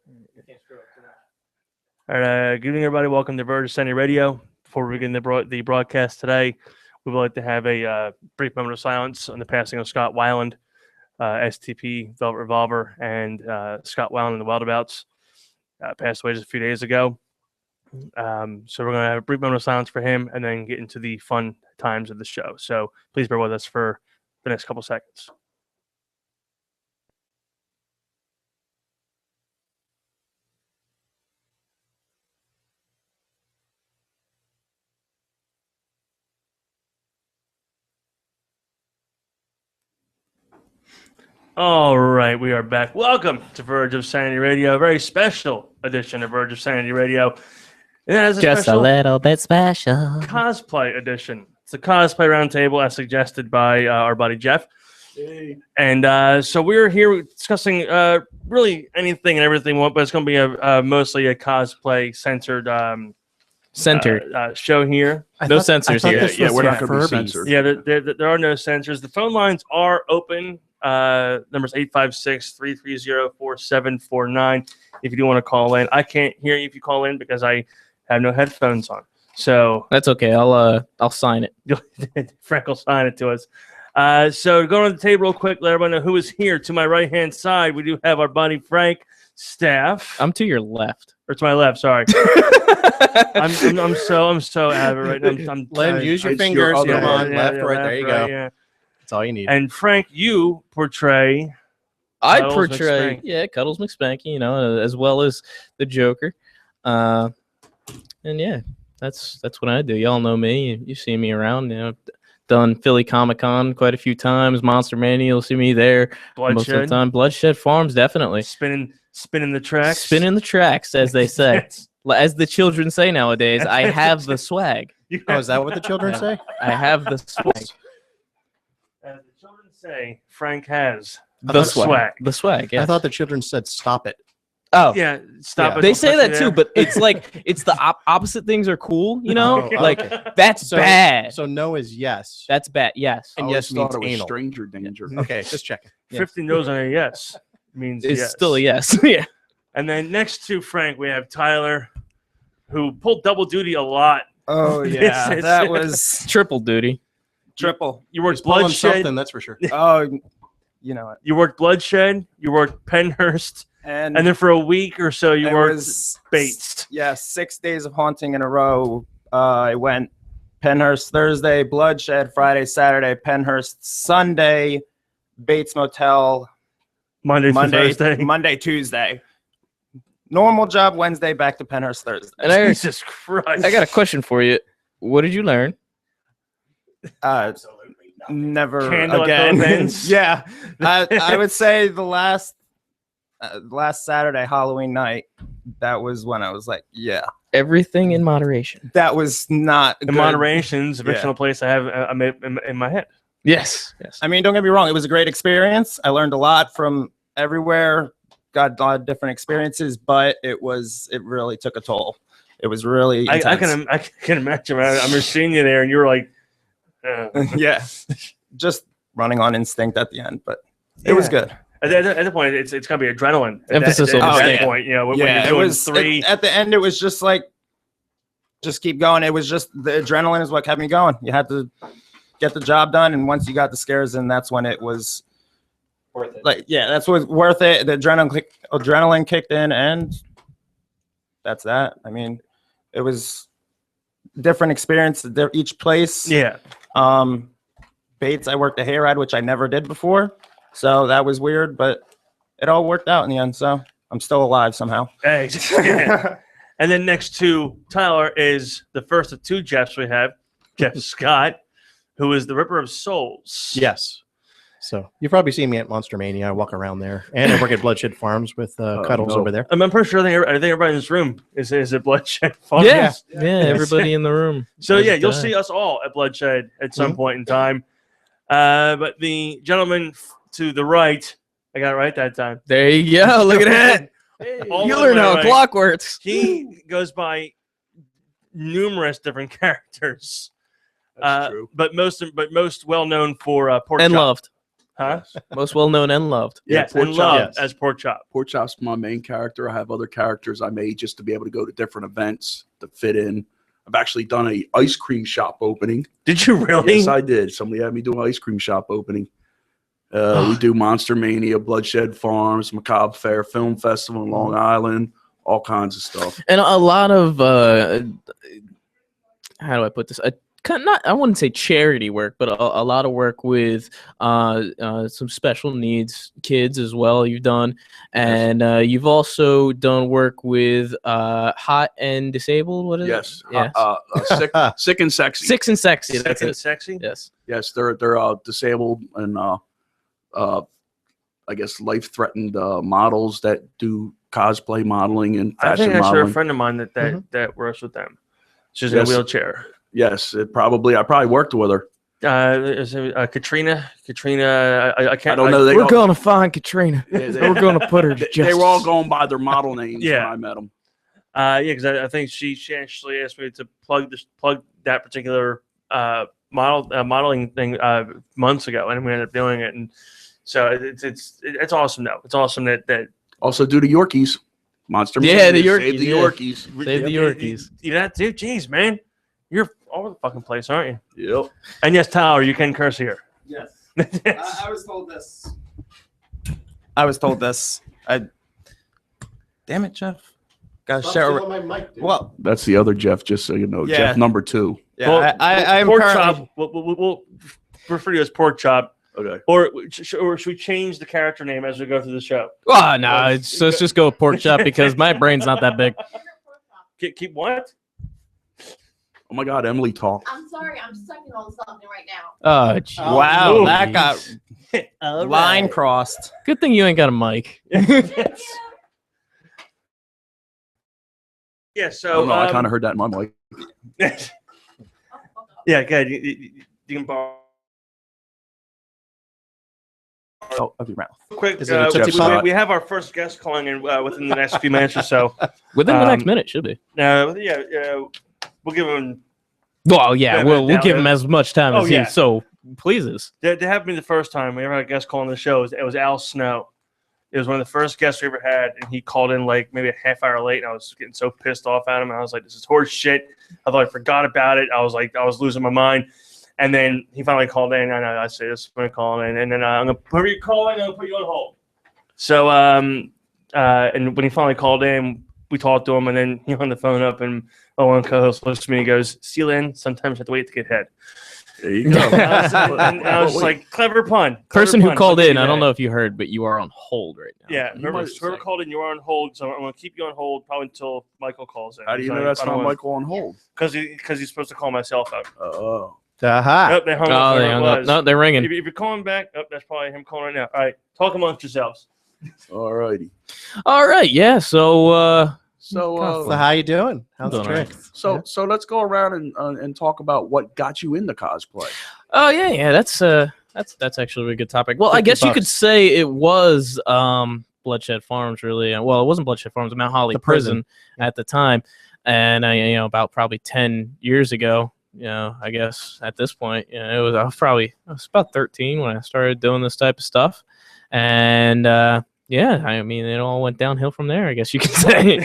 All right, good evening, everybody. Welcome to Verge of Sanity Radio. Before we begin the broadcast today, we would like to have a brief moment of silence on the passing of Scott Weiland, STP, Velvet Revolver, and Scott Weiland and the Wildabouts passed away just a few days ago. So we're going to have a brief moment of silence for him and then get into the fun times of the show. So please bear with us for the next couple seconds. All right, we are back. Welcome to Verge of Sanity Radio, a very special edition of Verge of Sanity Radio. And that is Just a little bit special cosplay edition. It's a cosplay roundtable as suggested by our buddy Jeff. Hey. And so we're here discussing really anything and everything, but it's going to be mostly a cosplay centered show here. No censors here. Yeah, we're not going to be censored. Yeah, there are no censors. The phone lines are open. Numbers 856-330-4749 if you do want to call in. I can't hear you if you call in because I have no headphones on. So that's okay. I'll sign it. Frank will sign it to us. So go on the table real quick, let everyone know who is here. To my right hand side, we do have our buddy Frank Staff. I'm to your left. Or to my left, sorry. I'm so out of it right now. Len, use your fingers. Come on, left, right. There you go. Yeah. That's all you need. And Frank, you portray. I Cuddles portray, McSpanky. Cuddles McSpanky, you know, as well as the Joker. And yeah, that's what I do. Y'all know me. You see me around. You know, done Philly Comic-Con quite a few times. Monster Mania, you'll see me there most of the time. Bloodshed Farms, definitely. Spinning the tracks. Spinning the tracks, as they say. As the children say nowadays, I have the swag. Oh, is that what the children say? I have the swag. As the children say, Frank has The swag. The swag, yeah. I thought the children said stop it. Oh. Yeah, stop it. They say that too, but it's like it's the opposite things are cool, you know? Oh, like okay. that's bad. So no is yes. That's bad. Yes. And I yes always means thought it was anal. stranger danger. Okay, just checking. 50 no's on a yes means It's yes. still a yes. Yeah. And then next to Frank, we have Tyler, who pulled double duty a lot. Oh yeah, It's- that was Triple duty. triple. You worked Pulling Bloodshed. something, that's for sure. Oh, you know it. You worked Bloodshed. You worked Penhurst. And then for a week or so, you it worked was Bates. Yeah, 6 days of haunting in a row. I went Penhurst Thursday, Bloodshed Friday, Saturday, Penhurst Sunday, Bates Motel Monday through Thursday. Monday, Tuesday. Normal job Wednesday, back to Penhurst Thursday. And I Jesus Christ. got a question for you. What did you learn? Never Candle at again. both ends. Yeah, I would say the last Saturday, Halloween night, that was when I was like, yeah, Everything in moderation. that was not The good. Moderation's a fictional place I have in my head. Yes. Yes. I mean, don't get me wrong, it was a great experience. I learned a lot from everywhere, got a lot of different experiences, but it really took a toll. It was really I intense. can imagine. I'm seeing you there, and you were like, Yeah, just running on instinct at the end, but it was good. At the point, it's gonna be adrenaline. Emphasis at on that yeah. point. You know, when Yeah, you're it doing was three. at the end. It was just like, just keep going. It was just the adrenaline is what kept me going. You had to get the job done, and once you got the scares in, that's when it was Worth it. like, yeah, that's what worth it. The adrenaline kicked in, and that's that. I mean, it was different experience at each place. Yeah. Bates, I worked a hayride, which I never did before, so that was weird, but it all worked out in the end. So I'm still alive somehow. Hey, yeah. And then next to Tyler is the first of two Jeffs we have, Jeff Scott, who is the Ripper of Souls. Yes. So you've probably seen me at Monster Mania. I walk around there, and I work at Bloodshed Farms with Cuddles no. over there. I'm pretty sure I think everybody in this room is a Bloodshed Farms. Yeah. Everybody in the room. So has yeah, you'll died. see us all at Bloodshed at some point in time. But the gentleman to the right, I got it right that time. There you go. Look at that. All You the learn way how right. clock works. He goes by numerous different characters. That's true. But most well known for Pork And Chop. loved. Huh? Most well known and loved. Yeah, Yes, pork and chop. loved Yes. as pork chop. Pork chop's my main character. I have other characters I made just to be able to go to different events to fit in. I've actually done a ice cream shop opening. Did you really? Yes, I did. Somebody had me do an ice cream shop opening. We do Monster Mania, Bloodshed Farms, Macabre Fair Film Festival in Long Island, all kinds of stuff. And a lot of how do I put this? I wouldn't say charity work, but a lot of work with some special needs kids as well. You've done, and you've also done work with hot and disabled. What is Yes. it? Sick and sexy. Sick and sexy. That's Second it. sexy. Yes. Yes, they're disabled and I guess life-threatened models that do cosplay modeling and I fashion think I share a modeling. friend of mine that Mhm. that works with them. She's Yes. in a wheelchair. Yes, I probably worked with her. Is it, Katrina? Katrina, I can't. I don't know. They We're all- gonna find Katrina. they- We're gonna put her to they were all justice. going by their model names Yeah. when I met them. Yeah, because I think she actually asked me to plug that particular modeling thing months ago, and we ended up doing it. And so it's awesome though. It's awesome that Also do the Yorkies. Monster Yeah, the Mania, Yorkies, Save the yeah. Yorkies. Save the Yorkies. You know, dude, jeez, man, you're all over the fucking place, aren't you? Yep. And yes, Tyler, you can curse here. Yes. Yes. I was told this. I was told this. Damn it, Jeff. Gotta share. my mic, dude. Well, That's the other Jeff, just so you know. Yeah. Jeff number 2. yeah, Well, I'm pork currently. chop. We'll refer to you as pork chop, Okay. or should we change the character name as we go through the show? Oh no, let's just go with pork chop because my brain's not that big. Keep what? Oh my God, Emily talk. I'm sorry, I'm sucking on something right now. Oh, geez. Wow, Oh, that got All line right. crossed. Good thing you ain't got a mic. Yes. Yeah. I So don't know. I kind of heard that in my mic. yeah, good. You can borrow. Oh, of your mouth. Quick, Is it a Tootsie we, Pop? we have our first guest calling in within the next few minutes or so. Within the next Um, minute, should be. Yeah, we'll give him. Well, yeah, Yeah, we'll now, give him as much time Oh, as yeah. he so pleases. They happened to me the first time we ever had a guest call on the show. It was Al Snow. It was one of the first guests we ever had, and he called in like maybe a half hour late, and I was getting so pissed off at him. And I was like, "This is horse shit." I thought I forgot about it. I was losing my mind. And then he finally called in, and I said, "This is going to call in," and then I'm going to put you calling, and I'm going to put you on hold. So, and when he finally called in, we talked to him, and then he hung the phone up, and one co-host looks to me and he goes, "See you, Lynn. Sometimes you have to wait to get head." There you go. And I was just like, clever pun. Person who called in, I don't know. know if you heard, but you are on hold right now. Yeah, You whoever, might whoever called in, you are on hold. So I'm going to keep you on hold probably until Michael calls in. How do you know that's not Michael on hold? Because he's supposed to call my cell phone. Oh. Aha. Nope, they hung up. Oh, where they it hung up. was. No, they're ringing. If you're calling back, that's probably him calling right now. All right, talk amongst yourselves. All righty. All right, yeah. So, So, So how you doing? How's the Doing all right. trick? so let's go around and talk about what got you into cosplay. oh yeah, that's actually a really good topic. Well, I 50 guess you could bucks. say it was Bloodshed Farms, really. Well, it wasn't Bloodshed Farms, Mount Holly The prison. at the time, and about probably 10 years ago. I guess at this point, I was about 13 when I started doing this type of stuff, and yeah, I mean, it all went downhill from there, I guess you could say.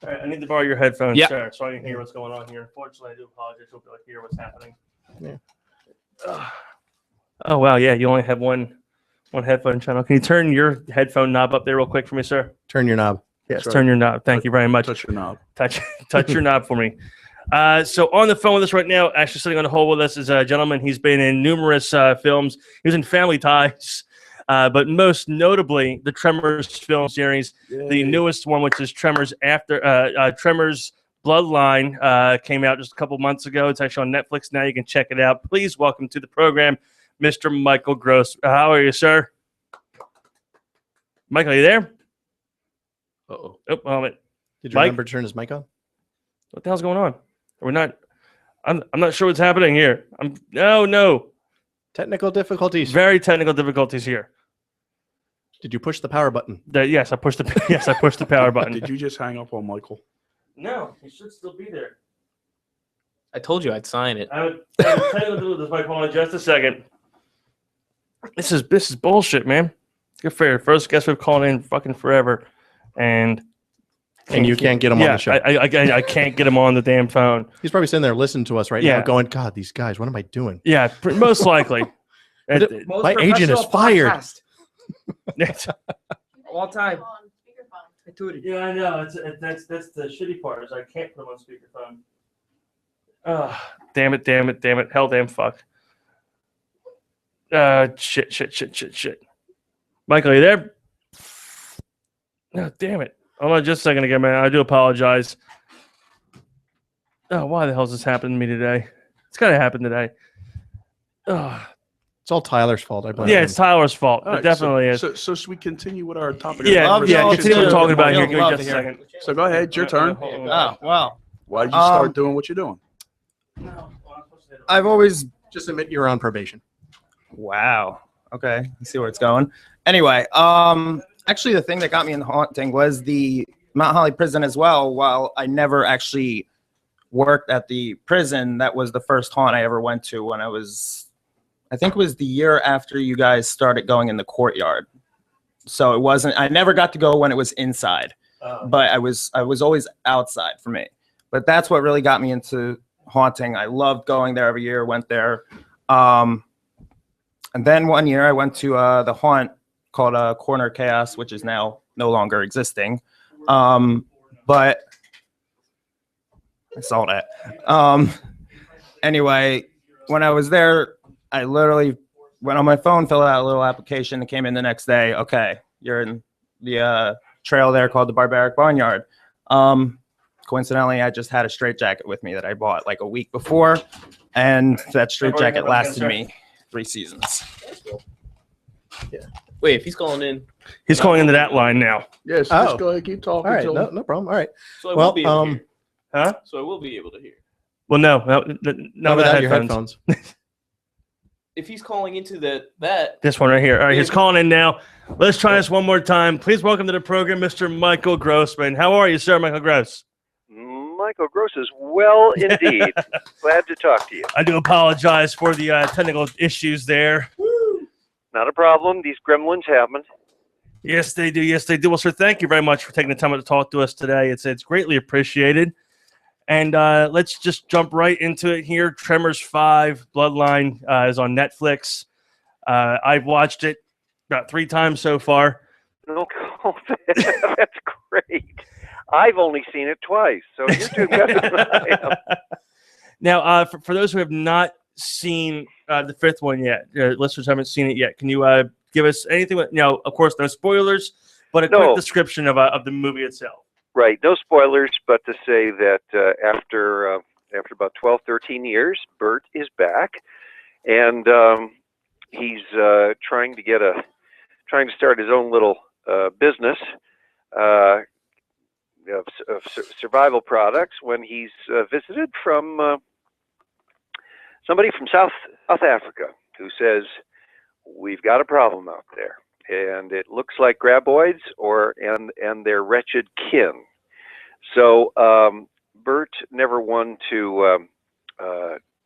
All right, I need to borrow your headphones, Yeah. sir, so I can hear what's going on here. Unfortunately, I do apologize. Hope you like hear what's happening. Yeah. Oh wow, yeah, you only have one headphone channel. Can you turn your headphone knob up there real quick for me, sir? Turn your knob. Yes, Sure. turn your knob. Thank you very much. Touch your knob. Touch your knob for me. So on the phone with us right now, actually sitting on the hold with us is a gentleman. He's been in numerous films. He was in Family Ties, but most notably the Tremors film series. The newest one, which is Tremors Tremors Bloodline, came out just a couple months ago. It's actually on Netflix now. You can check it out. Please welcome to the program, Mr. Michael Gross. How are you, sir? Michael, are you there? Uh-oh. Oh, moment. Did you Mike? remember to turn his mic on? What the hell's going on? We're not. I'm not sure what's happening here. No. Technical difficulties. Very technical difficulties here. Did you push the power button? Yes, I pushed the power button. Did you just hang up on Michael? No, he should still be there. I told you I'd sign it. I would technical difficulties. Hold on just a second. This is bullshit, man. Good for your first guest we've called in fucking forever, and you can't get him on the show. I can't get him on the damn phone. He's probably sitting there listening to us right now, going, "God, these guys, what am I doing?" Yeah, most likely. My agent is fired. All time. Yeah, I know. That's the shitty part is I can't put him on speakerphone. Oh, damn it. Hell damn fuck. Shit. Michael, are you there? Oh, damn it. Hold on just a second again, man. I do apologize. Oh, why the hell is this happening to me today? It's got to happen today. Oh. It's all Tyler's fault. I blame Yeah, him. it's Tyler's fault. All right, it definitely is. So should we continue with our topic? Yeah, continue what we're talking about here. Love Give me to just a hear. second. So go ahead, your turn. Oh, wow. Why did you start doing what you're doing? I've always Just admit you're on probation. Wow. Okay. Let's see where it's going. Anyway, actually the thing that got me in the haunting was the Mount Holly prison as well. While I never actually worked at the prison, that was the first haunt I ever went to when I think it was the year after you guys started going in the courtyard. So I never got to go when it was inside, but I was always outside for me. But that's what really got me into haunting. I loved going there every year, went there. And then one year I went to the haunt called Corner Chaos, which is now no longer existing. But I saw that. Anyway, when I was there, I literally went on my phone, filled out a little application, and came in the next day. Okay, you're in the trail there called the Barbaric Barnyard. Coincidentally, I just had a straitjacket with me that I bought like a week before, and that straitjacket lasted me 3 seasons. Yeah. Wait, if he's calling in, He's calling into that line now. Yes, Oh. just go ahead, keep talking. All right, till- no problem. All right. so I Well, will be able to hear. Huh? So I will be able to hear. Well, no, without your headphones. headphones. If he's calling into that, This one right here. All right, he's calling in now. Let's try this one more time. Please welcome to the program, Mr. Michael Grossman. How are you, sir, Michael Gross? Michael Gross is well indeed. Glad to talk to you. I do apologize for the technical issues there. Not a problem. These gremlins happen. Yes, they do. Yes, they do. Well, sir, thank you very much for taking the time to talk to us today. It's greatly appreciated. And let's just jump right into it here. Tremors 5 Bloodline is on Netflix. I've watched it about 3 times so far. No, that's great. I've only seen it twice, so you're doing better than I am. Now, for those who have not seen the 5th one yet, listeners haven't seen it yet, can you give us anything? Of course, no spoilers, but a quick description of the movie itself. Right, no spoilers, but to say that after about 12, 13 years, Bert is back, and he's trying to start his own little business of survival products when he's visited from somebody from South Africa who says, "We've got a problem out there, and it looks like graboids and their wretched kin." So Bert never won to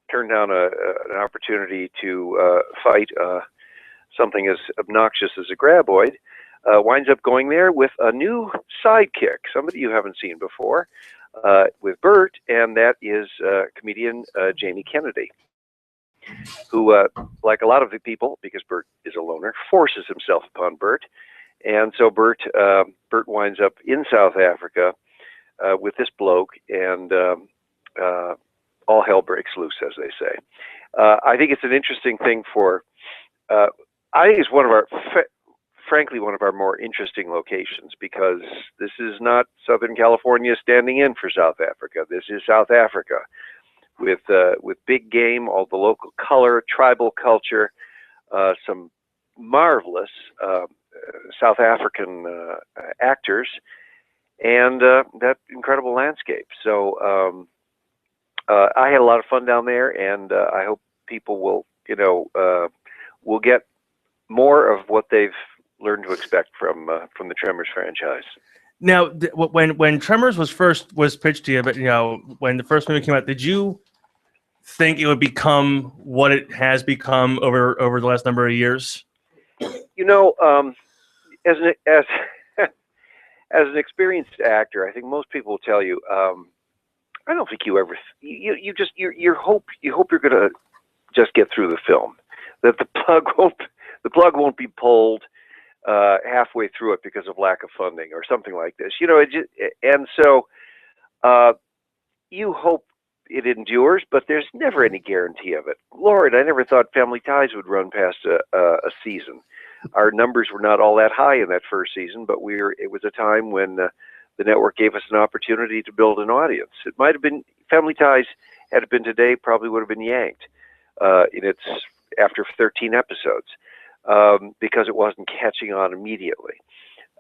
turn down an opportunity to fight something as obnoxious as a graboid. Winds up going there with a new sidekick, somebody you haven't seen before, with Bert, and that is comedian Jamie Kennedy, who, like a lot of the people, because Bert is a loner, forces himself upon Bert. And so Bert winds up in South Africa with this bloke, and all hell breaks loose, as they say. I think it's an interesting thing I think it's one of our... frankly, one of our more interesting locations, because this is not Southern California standing in for South Africa. This is South Africa with big game, all the local color, tribal culture, some marvelous South African actors, and that incredible landscape. So I had a lot of fun down there, and I hope people will get more of what they've learn to expect from the Tremors franchise. Now, when Tremors was pitched to you, but when the first movie came out, did you think it would become what it has become over the last number of years? You know, as an as as an experienced actor, I think most people will tell you, I don't think you ever you just you hope you're gonna just get through the film, that the plug won't be pulled halfway through it because of lack of funding or something like this. You know, and so you hope it endures, but there's never any guarantee of it. Lord, I never thought Family Ties would run past a season. Our numbers were not all that high in that first season, but it was a time when the network gave us an opportunity to build an audience. It might have been Family Ties, had it been today, probably would have been yanked in its after 13 episodes because it wasn't catching on immediately.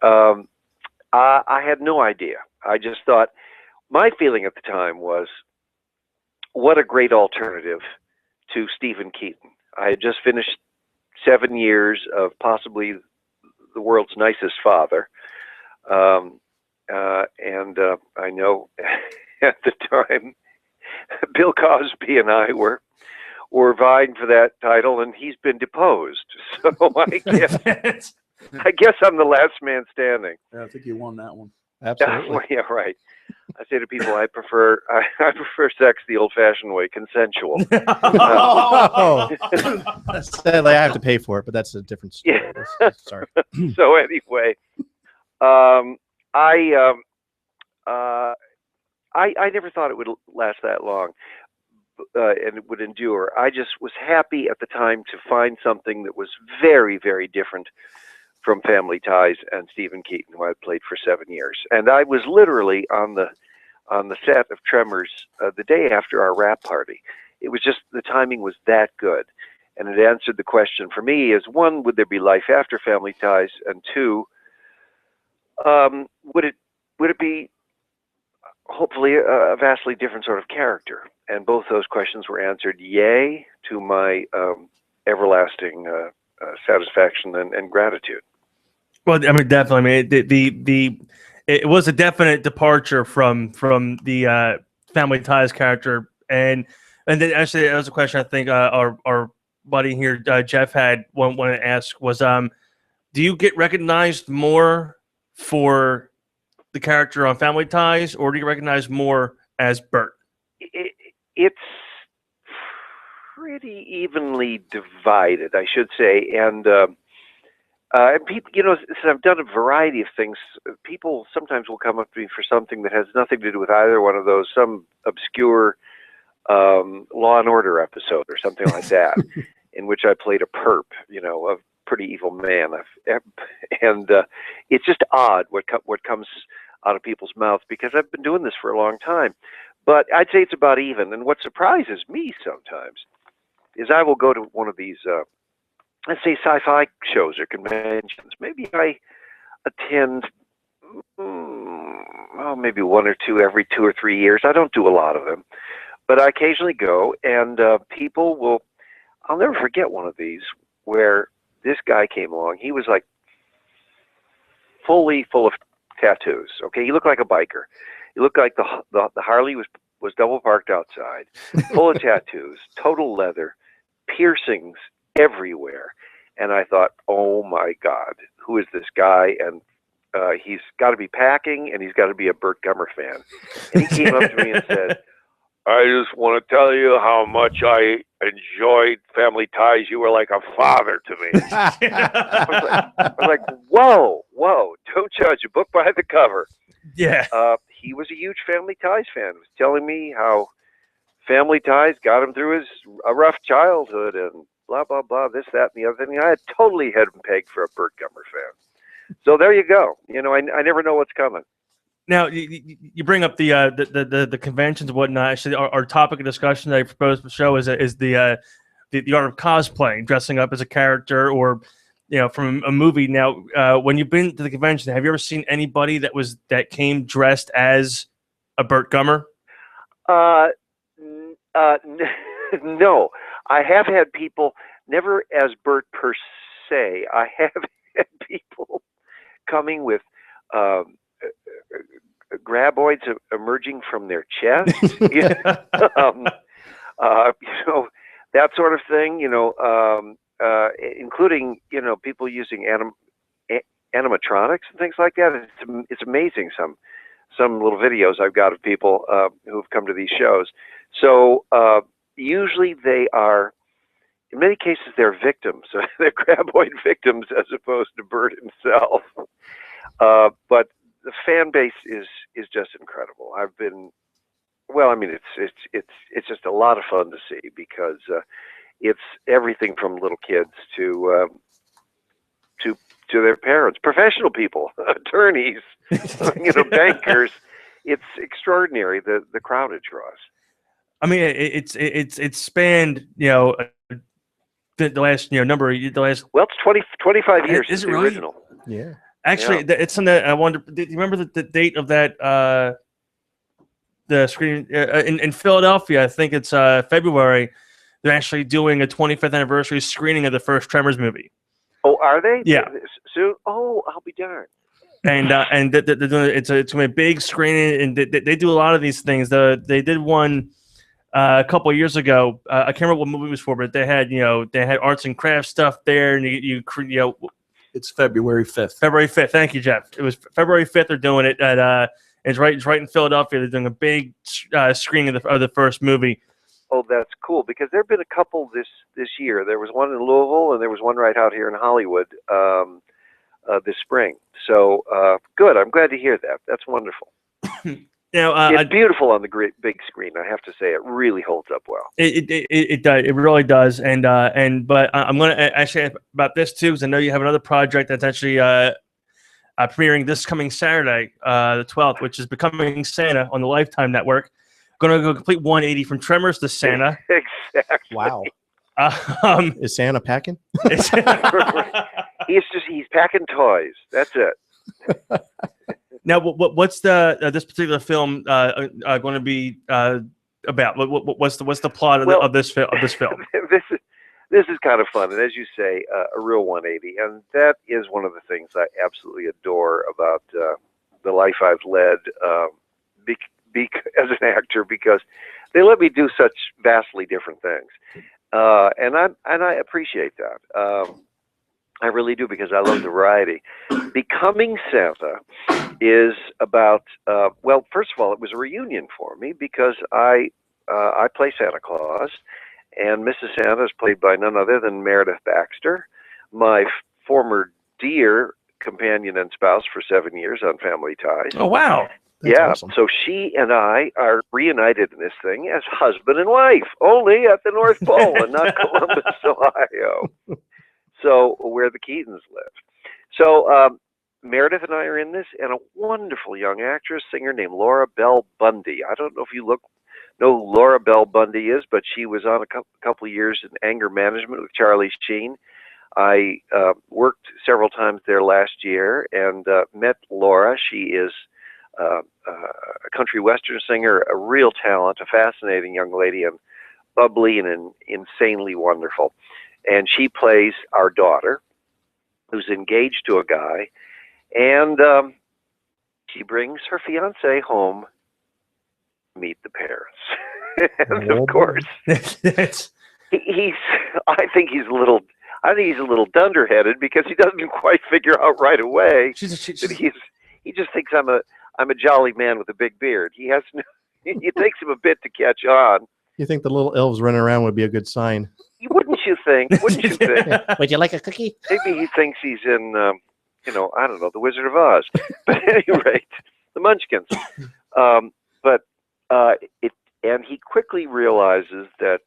I had no idea. I just thought, my feeling at the time was, what a great alternative to Stephen Keaton. I had just finished 7 years of possibly the world's nicest father. And I know at the time, Bill Cosby and I were vying for that title, and he's been deposed. So I guess I'm the last man standing. Yeah, I think you won that one. Absolutely. Yeah, right. I say to people, I prefer sex the old-fashioned way, consensual. Oh. Sadly, I have to pay for it, but that's a different story. Yeah. Sorry. So anyway, I never thought it would last that long, and it would endure. I just was happy at the time to find something that was very, very different from Family Ties and Stephen Keaton, who I played for 7 years. And I was literally on the set of Tremors the day after our wrap party. It was just, the timing was that good. And it answered the question for me is, one, would there be life after Family Ties? And two, would it be hopefully a vastly different sort of character? And both those questions were answered yay, to my everlasting satisfaction and gratitude. Well, I mean, definitely. I mean, it was a definite departure from the Family Ties character, and then actually that was a question I think our buddy here Jeff had one to ask was, do you get recognized more for the character on Family Ties, or do you recognize more as Bert? It's pretty evenly divided, I should say, and people, you know, since I've done a variety of things, people sometimes will come up to me for something that has nothing to do with either one of those, some obscure Law and Order episode or something like that, in which I played a perp, you know, a pretty evil man, and it's just odd what comes out of people's mouths, because I've been doing this for a long time. But I'd say it's about even. And what surprises me sometimes is I will go to one of these, let's say, sci-fi shows or conventions. Maybe I attend, maybe one or two every 2 or 3 years. I don't do a lot of them, but I occasionally go, and people will. I'll never forget one of these where this guy came along. He was like fully full of tattoos. Okay, he looked like a biker. He looked like the Harley was double parked outside, full of tattoos, total leather, piercings everywhere. And I thought, oh my God, who is this guy? And he's got to be packing, and he's got to be a Burt Gummer fan. And he came up to me and said, I just want to tell you how much I enjoyed Family Ties. You were like a father to me. I was like, whoa, don't judge a book by the cover. Yeah. He was a huge Family Ties fan. He was telling me how Family Ties got him through a rough childhood and blah, blah, blah, this, that, and the other thing. I had totally had him pegged for a Burt Gummer fan. So there you go. You know, I never know what's coming. Now you bring up the conventions and whatnot. Actually, our topic of discussion that I proposed for the show is the art of cosplay, dressing up as a character or, you know, from a movie. Now, when you've been to the convention, have you ever seen anybody that came dressed as a Burt Gummer? No, I have had people, never as Burt per se. I have had people coming with graboids emerging from their chest, you know, that sort of thing. You know, including people using animatronics and things like that. It's amazing. Some little videos I've got of people who've come to these shows. So usually they are, in many cases, they're victims. They're graboid victims as opposed to Bert himself. But the fan base is just incredible. It's just a lot of fun to see because it's everything from little kids to their parents, professional people, attorneys, bankers. It's extraordinary the crowd it draws. I mean, it's spanned the last Well, it's 25 years Is since it the really? original. Yeah. Actually, it's something that I wonder. Do you remember the date of that? The screen in Philadelphia. I think it's February. They're actually doing a 25th anniversary screening of the first Tremors movie. Oh, are they? Yeah. Soon? Oh, I'll be darned. And they're doing it's going to be a big screening, and they do a lot of these things. They did one a couple of years ago. I can't remember what movie it was for, but they had arts and crafts stuff there, and It's February 5th. February 5th. Thank you, Jeff. It was February 5th. They're doing it at it's right in Philadelphia. They're doing a big screening of the first movie. Oh, that's cool because there have been a couple this year. There was one in Louisville, and there was one right out here in Hollywood this spring. So good. I'm glad to hear that. That's wonderful. It's beautiful on the great big screen. I have to say, it really holds up well. It does. It really does. But I'm going to actually ask about this too, because I know you have another project that's actually premiering this coming Saturday, the 12th, which is Becoming Santa on the Lifetime Network. Going to go complete 180 from Tremors to Santa. Exactly. Wow. Is Santa packing? He's packing toys. That's it. Now, what's this particular film going to be about? What's the plot of this film? This is kind of fun, and as you say, a real 180, and that is one of the things I absolutely adore about the life I've led as an actor, because they let me do such vastly different things, and I appreciate that. I really do, because I love the variety. Becoming Santa is about well, first of all, it was a reunion for me because I play Santa Claus. And Mrs. Santa is played by none other than Meredith Baxter, my former dear companion and spouse for 7 years on Family Ties. Oh, wow. That's yeah, awesome. So she and I are reunited in this thing as husband and wife, only at the North Pole and not Columbus, Ohio. So where the Keatons live. So Meredith and I are in this, and a wonderful young actress, singer named Laura Bell Bundy. I don't know if you know who Laura Bell Bundy is, but she was on a couple of years in anger management with Charlie Sheen. I worked several times there last year and met Laura. She is a country western singer, a real talent, a fascinating young lady, and bubbly and insanely wonderful. And she plays our daughter, who's engaged to a guy, and she brings her fiance home to meet the parents. And of course, he's. I think he's a little dunderheaded because he doesn't quite figure out right away that he just thinks I'm a jolly man with a big beard. He has no. It takes him a bit to catch on. You think the little elves running around would be a good sign? Wouldn't you think? Wouldn't you think? Would you like a cookie? Maybe he thinks he's in, I don't know, the Wizard of Oz. But at any rate, the Munchkins. And he quickly realizes that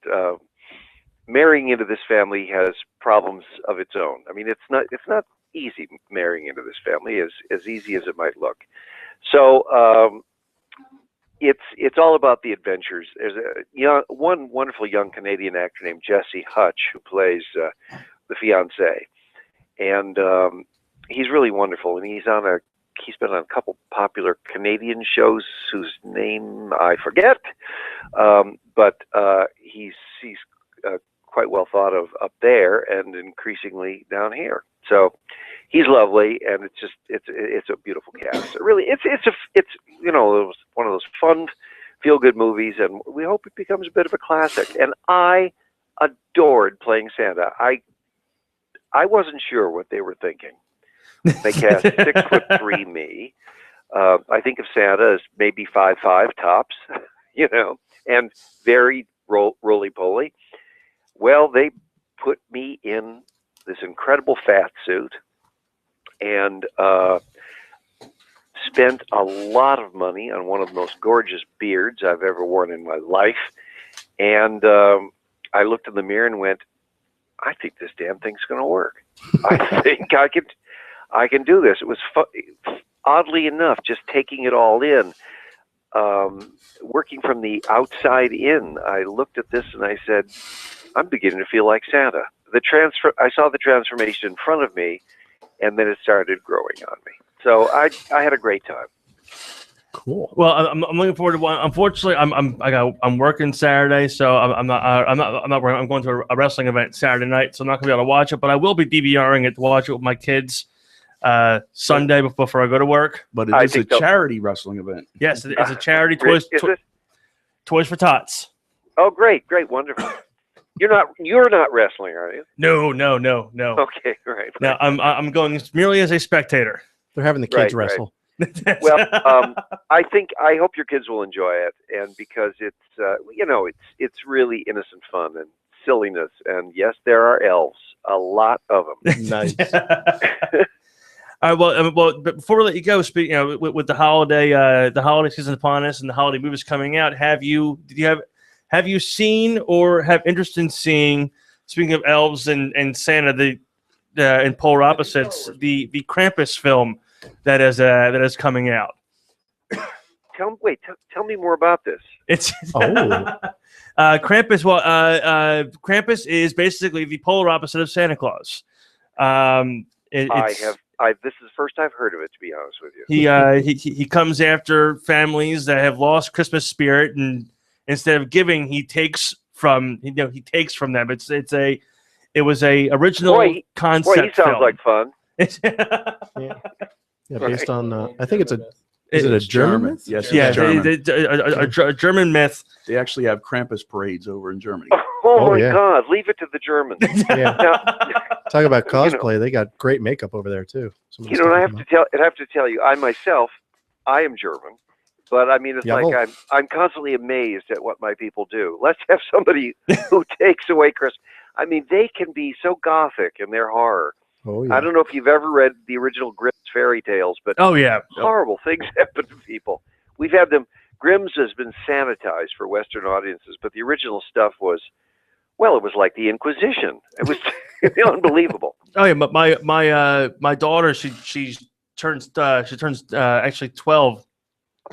marrying into this family has problems of its own. I mean, it's not easy marrying into this family, as easy as it might look. So it's all about the adventures. There's one wonderful young Canadian actor named Jesse Hutch who plays the fiance, and he's really wonderful. And he's been on a couple popular Canadian shows whose name I forget, but he's quite well thought of up there and increasingly down here. So he's lovely, and it's a beautiful cast. It's one of those fun, feel good movies, and we hope it becomes a bit of a classic. And I adored playing Santa. I wasn't sure what they were thinking. They cast 6'3" me. I think of Santa as maybe 5'5" tops, and very roly-poly. Well, they put me in this incredible fat suit and spent a lot of money on one of the most gorgeous beards I've ever worn in my life. And I looked in the mirror and went, I think this damn thing's going to work. I think I can do this. It was oddly enough, just taking it all in, working from the outside in. I looked at this and I said, I'm beginning to feel like Santa. I saw the transformation in front of me, and then it started growing on me. So I had a great time. Cool. Well, I'm looking forward to one. Unfortunately, I'm working Saturday, so I'm not working. I'm going to a wrestling event Saturday night, so I'm not going to be able to watch it. But I will be DVRing it to watch it with my kids Sunday before I go to work. But it is a charity wrestling event. Yes, it's a charity. Toys for Tots. Oh, great, wonderful. You're not wrestling, are you? No. Okay, right. No, I'm going merely as a spectator. They're having the kids wrestle. Well, I hope your kids will enjoy it, and because it's it's really innocent fun and silliness, and yes, there are elves, a lot of them. Nice. All right, well, but before we let you go, with the holiday season upon us and the holiday movies coming out, have you seen or have interest in seeing? Speaking of elves and Santa, and polar opposites, the Krampus film that is coming out. Tell me more about this. It's Krampus. Well, Krampus is basically the polar opposite of Santa Claus. This is the first I've heard of it, to be honest with you. He comes after families that have lost Christmas spirit, and instead of giving, he takes from them. It was a original concept. Boy, he sounds film. like fun. Yeah, based on I think it's a German myth? Yes, yeah, German. A German myth. They actually have Krampus parades over in Germany. Oh my God! Leave it to the Germans. Yeah. Now, talk about cosplay. They got great makeup over there too. I have to tell you, I myself, I am German, but I mean, it's like I'm constantly amazed at what my people do. Let's have somebody who takes away Christmas. I mean, they can be so gothic in their horror. Oh, yeah. I don't know if you've ever read the original Grimm's fairy tales, but horrible things happen to people. We've had them. Grimm's has been sanitized for Western audiences, but the original stuff was, well, it was like the Inquisition. It was unbelievable. Oh yeah, but my daughter, she turns actually 12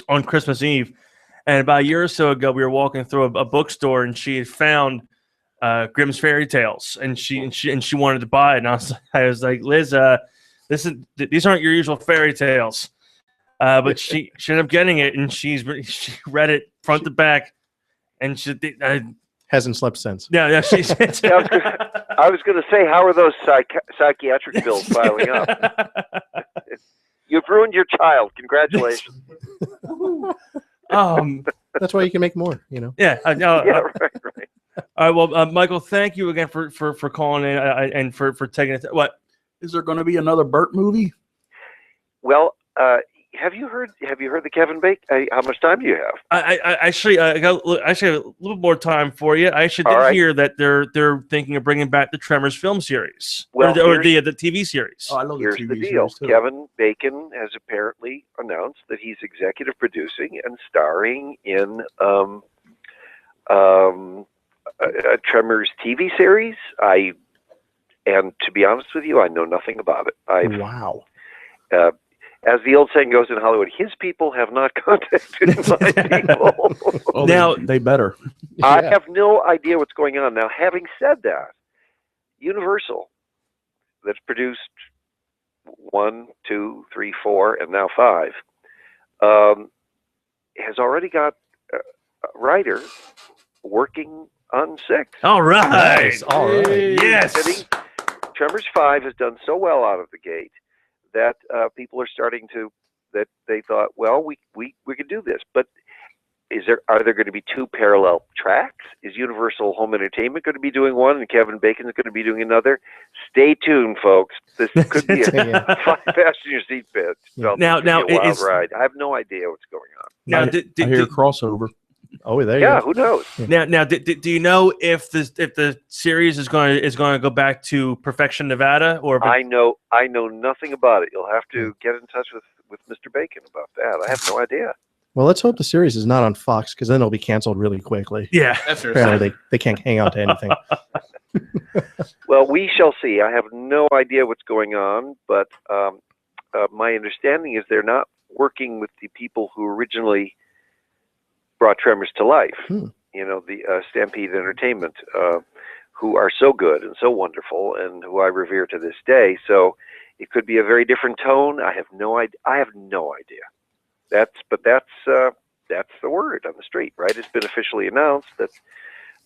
on Christmas Eve, and about a year or so ago, we were walking through a bookstore, and she had found Grimm's fairy tales, and she wanted to buy it, and I was like, Liz, these aren't your usual fairy tales, but she ended up getting it, and she read it front to back, and she hasn't slept since. Yeah, she's. I was going to say, how are those psychiatric bills piling up? You've ruined your child. Congratulations. That's why you can make more. Yeah. Right. All right. Well, Michael, thank you again for calling in and for taking it. What is there going to be another Burt movie? Well, have you heard the Kevin Bacon? How much time do you have? I actually got a little more time for you. I actually did hear that they're thinking of bringing back the Tremors film series, or the TV series. Oh, I love here's the deal. Kevin Bacon has apparently announced that he's executive producing and starring in a Tremors TV series. And to be honest with you, I know nothing about it. Wow. As the old saying goes in Hollywood, his people have not contacted my people. Well, now they better. I have no idea what's going on. Now, having said that, Universal, that's produced 1, 2, 3, 4, and now 5, has already got a writer working on 6. All right. Nice. All right. Yes. Tremors 5 has done so well out of the gate that people are starting to, that they thought, well, we could do this. But are there going to be 2 parallel tracks? Is Universal Home Entertainment going to be doing one, and Kevin Bacon is going to be doing another? Stay tuned, folks. This could be a fasten your seatbelt. Yeah. Now, Now, a wild it's- ride. I have no idea what's going on. Now, I hear crossover. Oh, there you Yeah, go. who knows? Now, do you know if the series is going to go back to Perfection, Nevada, or if I know nothing about it. You'll have to get in touch with Mr. Bacon about that. I have no idea. Well, let's hope the series is not on Fox, because then it'll be canceled really quickly. yeah, That's what Apparently, they can't hang on to anything. Well, we shall see. I have no idea what's going on, but my understanding is they're not working with the people who originally brought Tremors to life. You know, the Stampede Entertainment, who are so good and so wonderful, and who I revere to this day. So it could be a very different tone. I have no idea. That's the word on the street, right? It's been officially announced. That's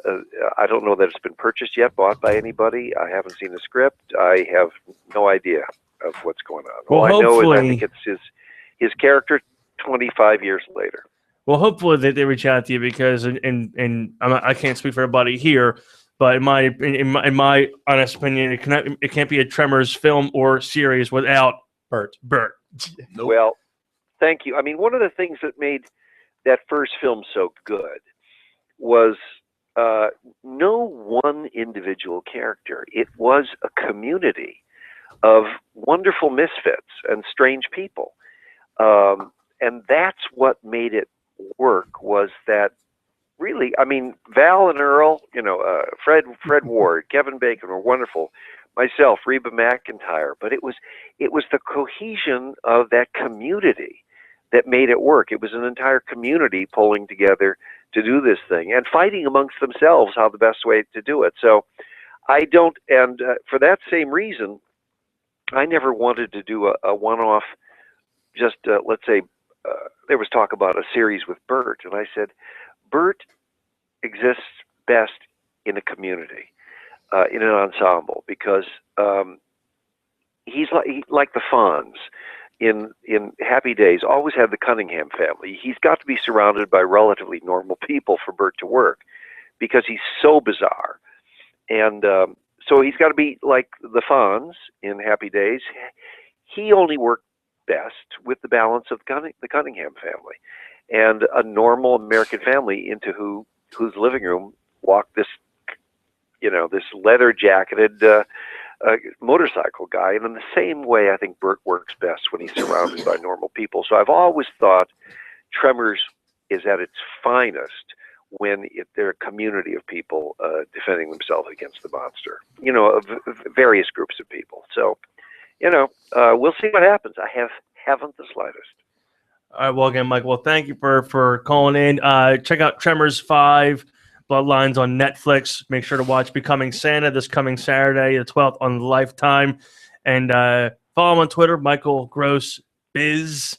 I don't know that it's been purchased yet, bought by anybody. I haven't seen a script. I have no idea of what's going on. Well, All I know is I hopefully- think it's his character 25 years later. Well, hopefully they reach out to you, because I can't speak for everybody here, but in my honest opinion, it can't be a Tremors film or series without Bert. Nope. Well, thank you. I mean, one of the things that made that first film so good was no one individual character. It was a community of wonderful misfits and strange people. And that's what made it work, was that really, I mean, Val and Earl, you know, Fred Ward, Kevin Bacon were wonderful. Myself, Reba McEntire, but it was the cohesion of that community that made it work. It was an entire community pulling together to do this thing and fighting amongst themselves how the best way to do it. So I don't, and for that same reason, I never wanted to do a one-off, just let's say, there was talk about a series with Bert, and I said, Bert exists best in a community, in an ensemble, because he's like the Fonz in Happy Days. Always had the Cunningham family. He's got to be surrounded by relatively normal people for Bert to work, because he's so bizarre, and so he's got to be like the Fonz in Happy Days. He only worked best with the balance of the Cunningham family and a normal American family into whose living room walked this, you know, this leather jacketed motorcycle guy. And in the same way, I think Bert works best when he's surrounded by normal people. So I've always thought Tremors is at its finest when they're a community of people defending themselves against the monster, you know, of various groups of people. So, you know, we'll see what happens. I haven't the slightest. All right. Well, again, Mike. Well, thank you for calling in. Check out Tremors 5 Bloodlines on Netflix. Make sure to watch Becoming Santa this coming Saturday, the 12th, on Lifetime. And follow him on Twitter, Michael Gross Biz.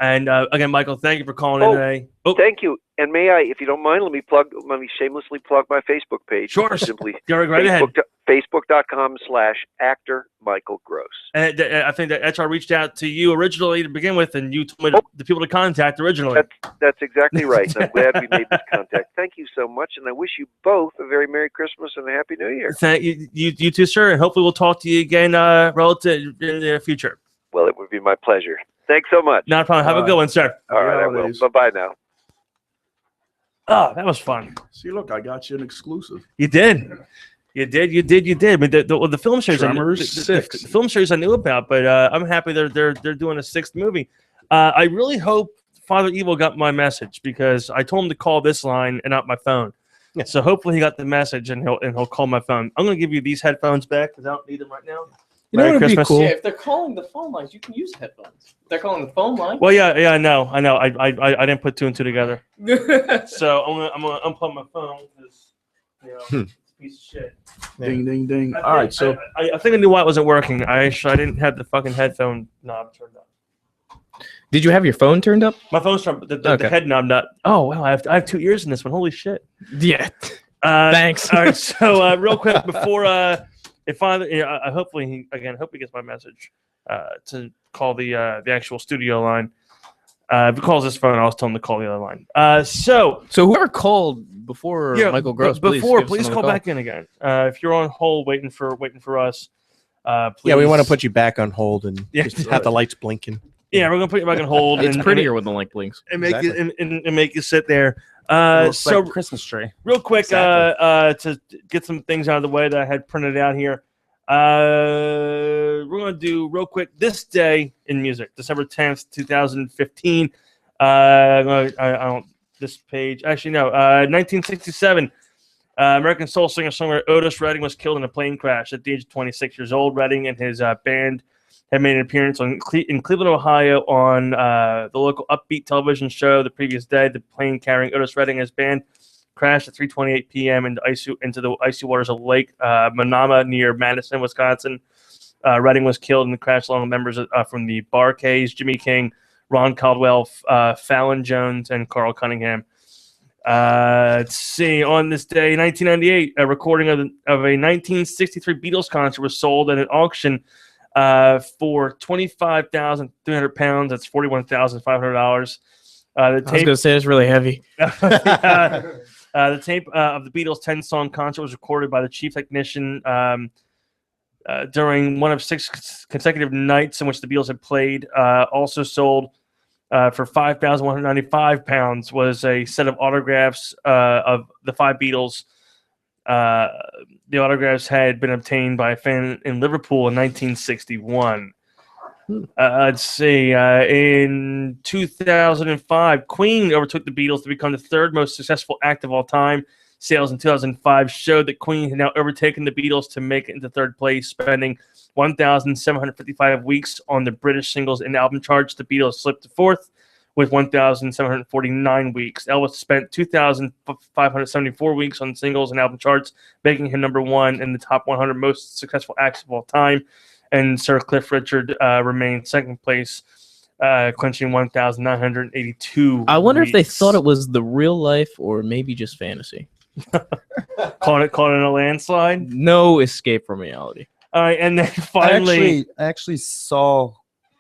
And again, Michael, thank you for calling in today. Oh, thank you. And may I, if you don't mind, let me shamelessly plug my Facebook page. Sure. Simply go right ahead. Facebook.com/actor Michael Gross. And I think that HR reached out to you originally to begin with, and you told me the people to contact originally. That's exactly right. And I'm glad we made this contact. Thank you so much, and I wish you both a very Merry Christmas and a Happy New Year. Thank you, you too, sir, and hopefully we'll talk to you again relative in the future. Well, it would be my pleasure. Thanks so much. Not a problem. Have a good one, sir. All right, I will. Bye-bye now. Oh, that was fun. See, look, I got you an exclusive. You did. You did. I mean, the film series, the film series I knew about, but I'm happy they're doing a sixth movie. I really hope Father Evil got my message, because I told him to call this line and not my phone. Yeah. So hopefully he got the message and he'll call my phone. I'm going to give you these headphones back because I don't need them right now. You know what would be cool? Yeah, if they're calling the phone lines, you can use headphones. If they're calling the phone line. Well, yeah, I know. I didn't put two and two together. So I'm gonna unplug my phone because it's a piece of shit. Ding, ding, ding. All right, so I think I knew why it wasn't working. I didn't have the fucking headphone knob turned up. Did you have your phone turned up? My phone's turned. The head knob not. Oh wow, I have 2 ears in this one. Holy shit. Yeah. Thanks. All right, so real quick before if I hopefully he gets my message to call the actual studio line. If he calls this phone, I'll tell him to call the other line. So whoever called before Michael Gross, please give us call back in again. If you're on hold waiting for us, please. Yeah, we want to put you back on hold and just have the lights blinking. Yeah, we're gonna put you back on hold. It's prettier when the light blinks. And make it and make you sit there. Looks So like a Christmas tree. real quick, to get some things out of the way that I had printed out here. We're gonna do real quick this day in music, December 10th, 2015. I don't. This page, actually no. 1967. American soul singer-songwriter Otis Redding was killed in a plane crash at the age of 26 years old. Redding and his band had made an appearance in Cleveland, Ohio, on the local Upbeat television show the previous day. The plane carrying Otis Redding and his band crashed at 3:28 p.m. into the icy waters of Lake Monama near Madison, Wisconsin. Redding was killed in the crash along with members from the Bar-Kays, Jimmy King, Ron Caldwell, Fallon Jones, and Carl Cunningham. Let's see. On this day, 1998, a recording of a 1963 Beatles concert was sold at an auction for £25,300. That's $41,500. I was going to say it's really heavy. The tape of the Beatles' 10-song concert was recorded by the chief technician during one of 6 consecutive nights in which the Beatles had played. Also sold for £5,195 was a set of autographs of the 5 Beatles. The autographs had been obtained by a fan in Liverpool in 1961. Let's see. In 2005, Queen overtook the Beatles to become the 3rd most successful act of all time. Sales in 2005 showed that Queen had now overtaken the Beatles to make it into 3rd place, spending 1,755 weeks on the British singles and album charts. The Beatles slipped to 4th with 1,749 weeks. Elvis spent 2,574 weeks on singles and album charts, making him number 1 in the top 100 most successful acts of all time. And Sir Cliff Richard remained 2nd place, clinching 1,982 I wonder if they weeks. thought it was the real life or maybe just fantasy. Caught it in a landslide. No escape from reality. All right, and then finally, I actually saw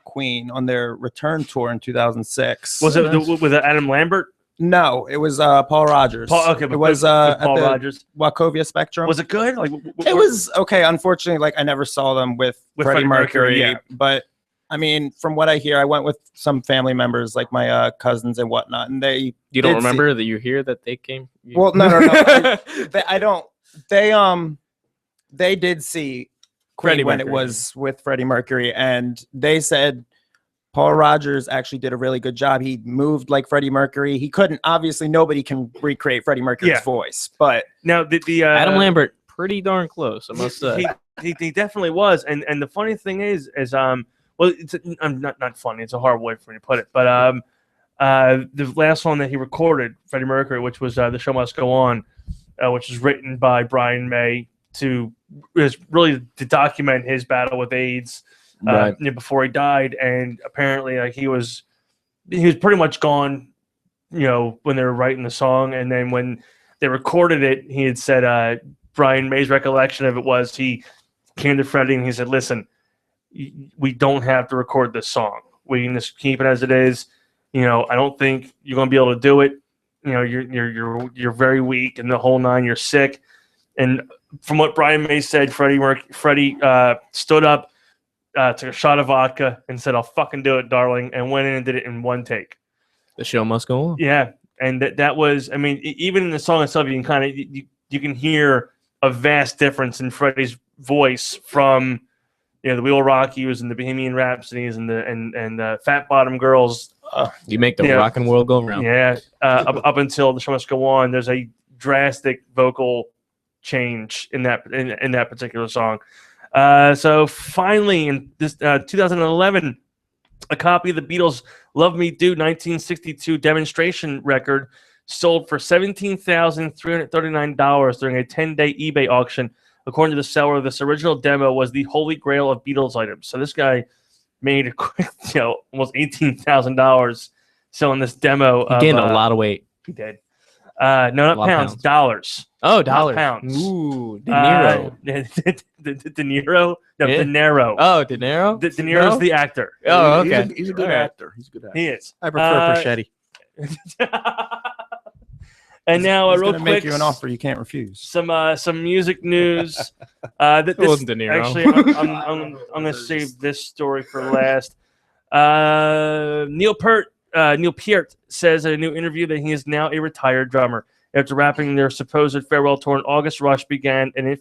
Queen on their return tour in 2006. was it Adam Lambert? No, it was Paul Rogers. But it was Paul at the Rogers. Wachovia Spectrum. Was it good? It was okay. Unfortunately, like I never saw them with Freddie Mercury. Yeah. But I mean, from what I hear, I went with some family members, like my cousins and whatnot, and they. You don't remember that you hear that they came? Well, no. I don't. They did see Queen when it was with Freddie Mercury, and they said Paul Rogers actually did a really good job. He moved like Freddie Mercury. He couldn't. Obviously, nobody can recreate Freddie Mercury's voice, but now the Adam Lambert, pretty darn close, I must say. He definitely was, and the funny thing is well, it's not funny. It's a horrible way for me to put it, but the last one that he recorded, Freddie Mercury, which was "The Show Must Go On," which was written by Brian May was really to document his battle with AIDS. Right. Before he died, and apparently he was pretty much gone, when they were writing the song. And then when they recorded it, he had said Brian May's recollection of it was he came to Freddie and he said, "Listen, we don't have to record this song. We can just keep it as it is. I don't think you're going to be able to do it. You're very weak, and the whole 9. You're sick." And from what Brian May said, Freddie stood up, took a shot of vodka and said, "I'll fucking do it, darling," and went in and did it in 1 take. The show must go on. Yeah, and that was, I mean, even in the song itself, you can kind of you can hear a vast difference in Freddie's voice from the We Will Rock Yous and the Bohemian Rhapsodies and the Fat Bottom Girls. You make the rock and world go round. Yeah, up until The Show Must Go On, there's a drastic vocal change in that particular song. So finally, in this 2011, a copy of the Beatles' "Love Me Do" 1962 demonstration record sold for $17,339 during a 10-day eBay auction. According to the seller, this original demo was the holy grail of Beatles items. So this guy made a quick, almost $18,000 selling this demo. He gained a lot of weight. He did. No, not pounds, dollars. Oh, dollars. Not pounds. Ooh, De Niro. De Niro? No, Yeah. De Niro. Oh, De Niro? De Niro's the actor. Oh, okay. He's a good All right. actor. He's a good actor. He is. I prefer Perchetti. And now, He's real gonna quick, make you an offer you can't refuse. some music news. It wasn't De Niro. Actually, I'm going to save this story for last. Neil Peart says in a new interview that he is now a retired drummer. After wrapping their supposed farewell tour in August, Rush began an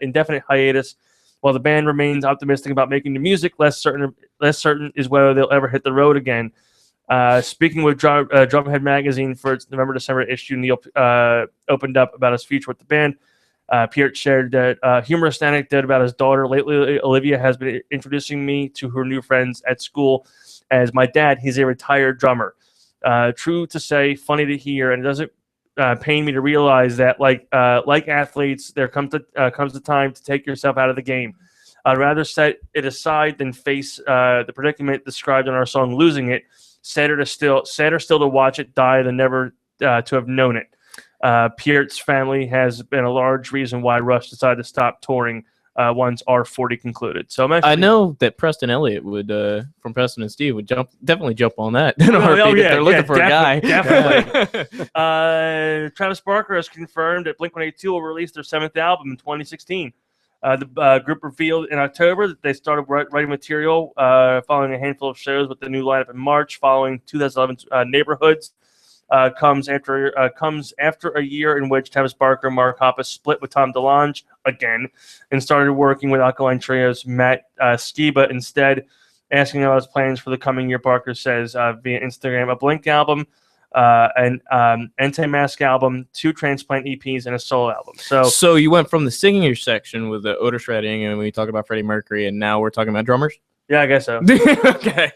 indefinite hiatus. While the band remains optimistic about making the music, less certain is whether they'll ever hit the road again. Speaking with Drumhead Magazine for its November-December issue, Neil opened up about his future with the band. Peart shared that humorous anecdote about his daughter. Lately, Olivia has been introducing me to her new friends at school as my dad. He's a retired drummer. True to say, funny to hear, and it doesn't pain me to realize that, like athletes, there comes a time to take yourself out of the game. I'd rather set it aside than face the predicament described in our song "Losing It." Sadder still to watch it die than never to have known it. Peart's family has been a large reason why Rush decided to stop touring once R40 concluded. So I know that Preston Elliott would, from Preston and Steve, would definitely jump on that. In a heartbeat if they're looking for a guy. Definitely. Travis Barker has confirmed that Blink-182 will release their 7th album in 2016. The group revealed in October that they started writing material following a handful of shows with the new lineup in March, following 2011 Neighborhoods. Comes after a year in which Travis Barker and Mark Hoppus split with Tom DeLonge again and started working with Alkaline Trio's Matt Skiba instead. Asking about his plans for the coming year, Barker says via Instagram, a Blink album, an Anti-Mask album, 2 Transplant EPs, and a solo album. So you went from the singing section with the Otis Redding, and we talk about Freddie Mercury, and now we're talking about drummers? Yeah, I guess so. Okay.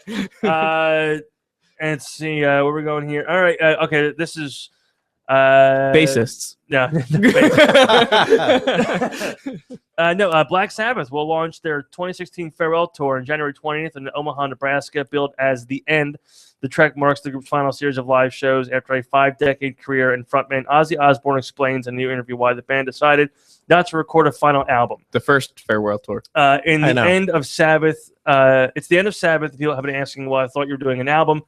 And let's see where we're going here. All right. Okay. This is bassists. No. Black Sabbath will launch their 2016 farewell tour on January 20th in Omaha, Nebraska, billed as The End. The trek marks the group's final series of live shows after a 5-decade career, and frontman Ozzy Osbourne explains in a new interview why the band decided not to record a final album. The first farewell tour. End of Sabbath. It's the end of Sabbath. People have been asking, well, I thought you were doing an album.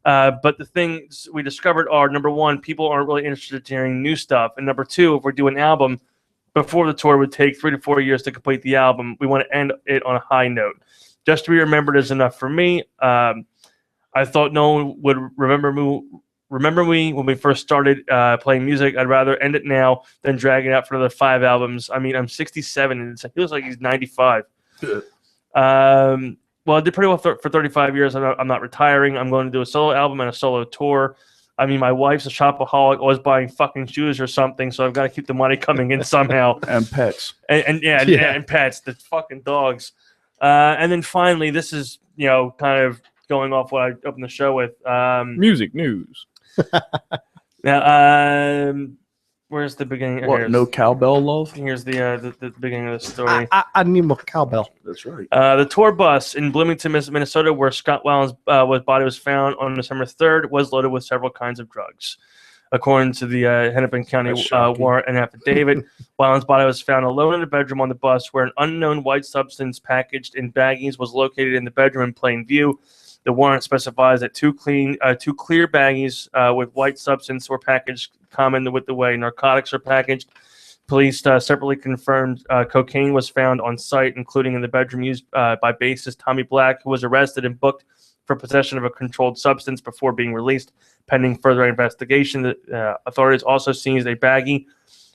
But the things we discovered are, number one, people aren't really interested in hearing new stuff. And number two, if we're doing an album, before the tour would take 3 to 4 years to complete the album, we want to end it on a high note. Just to be remembered is enough for me. I thought no one would remember me when we first started playing music. I'd rather end it now than drag it out for another 5 albums. I mean, I'm 67, and he looks like he's 95. Well, I did pretty well for 35 years. I'm not retiring. I'm going to do a solo album and a solo tour. I mean, my wife's a shopaholic, always buying fucking shoes or something, so I've got to keep the money coming in somehow. And pets. And pets, the fucking dogs. And then finally, this is, kind of going off what I opened the show with. Music news. Now, where's the beginning? What, no cowbell love? Here's the beginning of the story. I need more cowbell. That's right. The tour bus in Bloomington, Minnesota, where Scott Weiland's body was found on December 3rd, was loaded with several kinds of drugs. According to the Hennepin County warrant and affidavit, Weiland's body was found alone in a bedroom on the bus where an unknown white substance packaged in baggies was located in the bedroom in plain view. The warrant specifies that two clear baggies with white substance were packaged common with the way narcotics are packaged. Police separately confirmed cocaine was found on site, including in the bedroom used by bassist Tommy Black, who was arrested and booked for possession of a controlled substance before being released. Pending further investigation, the authorities also seized a baggie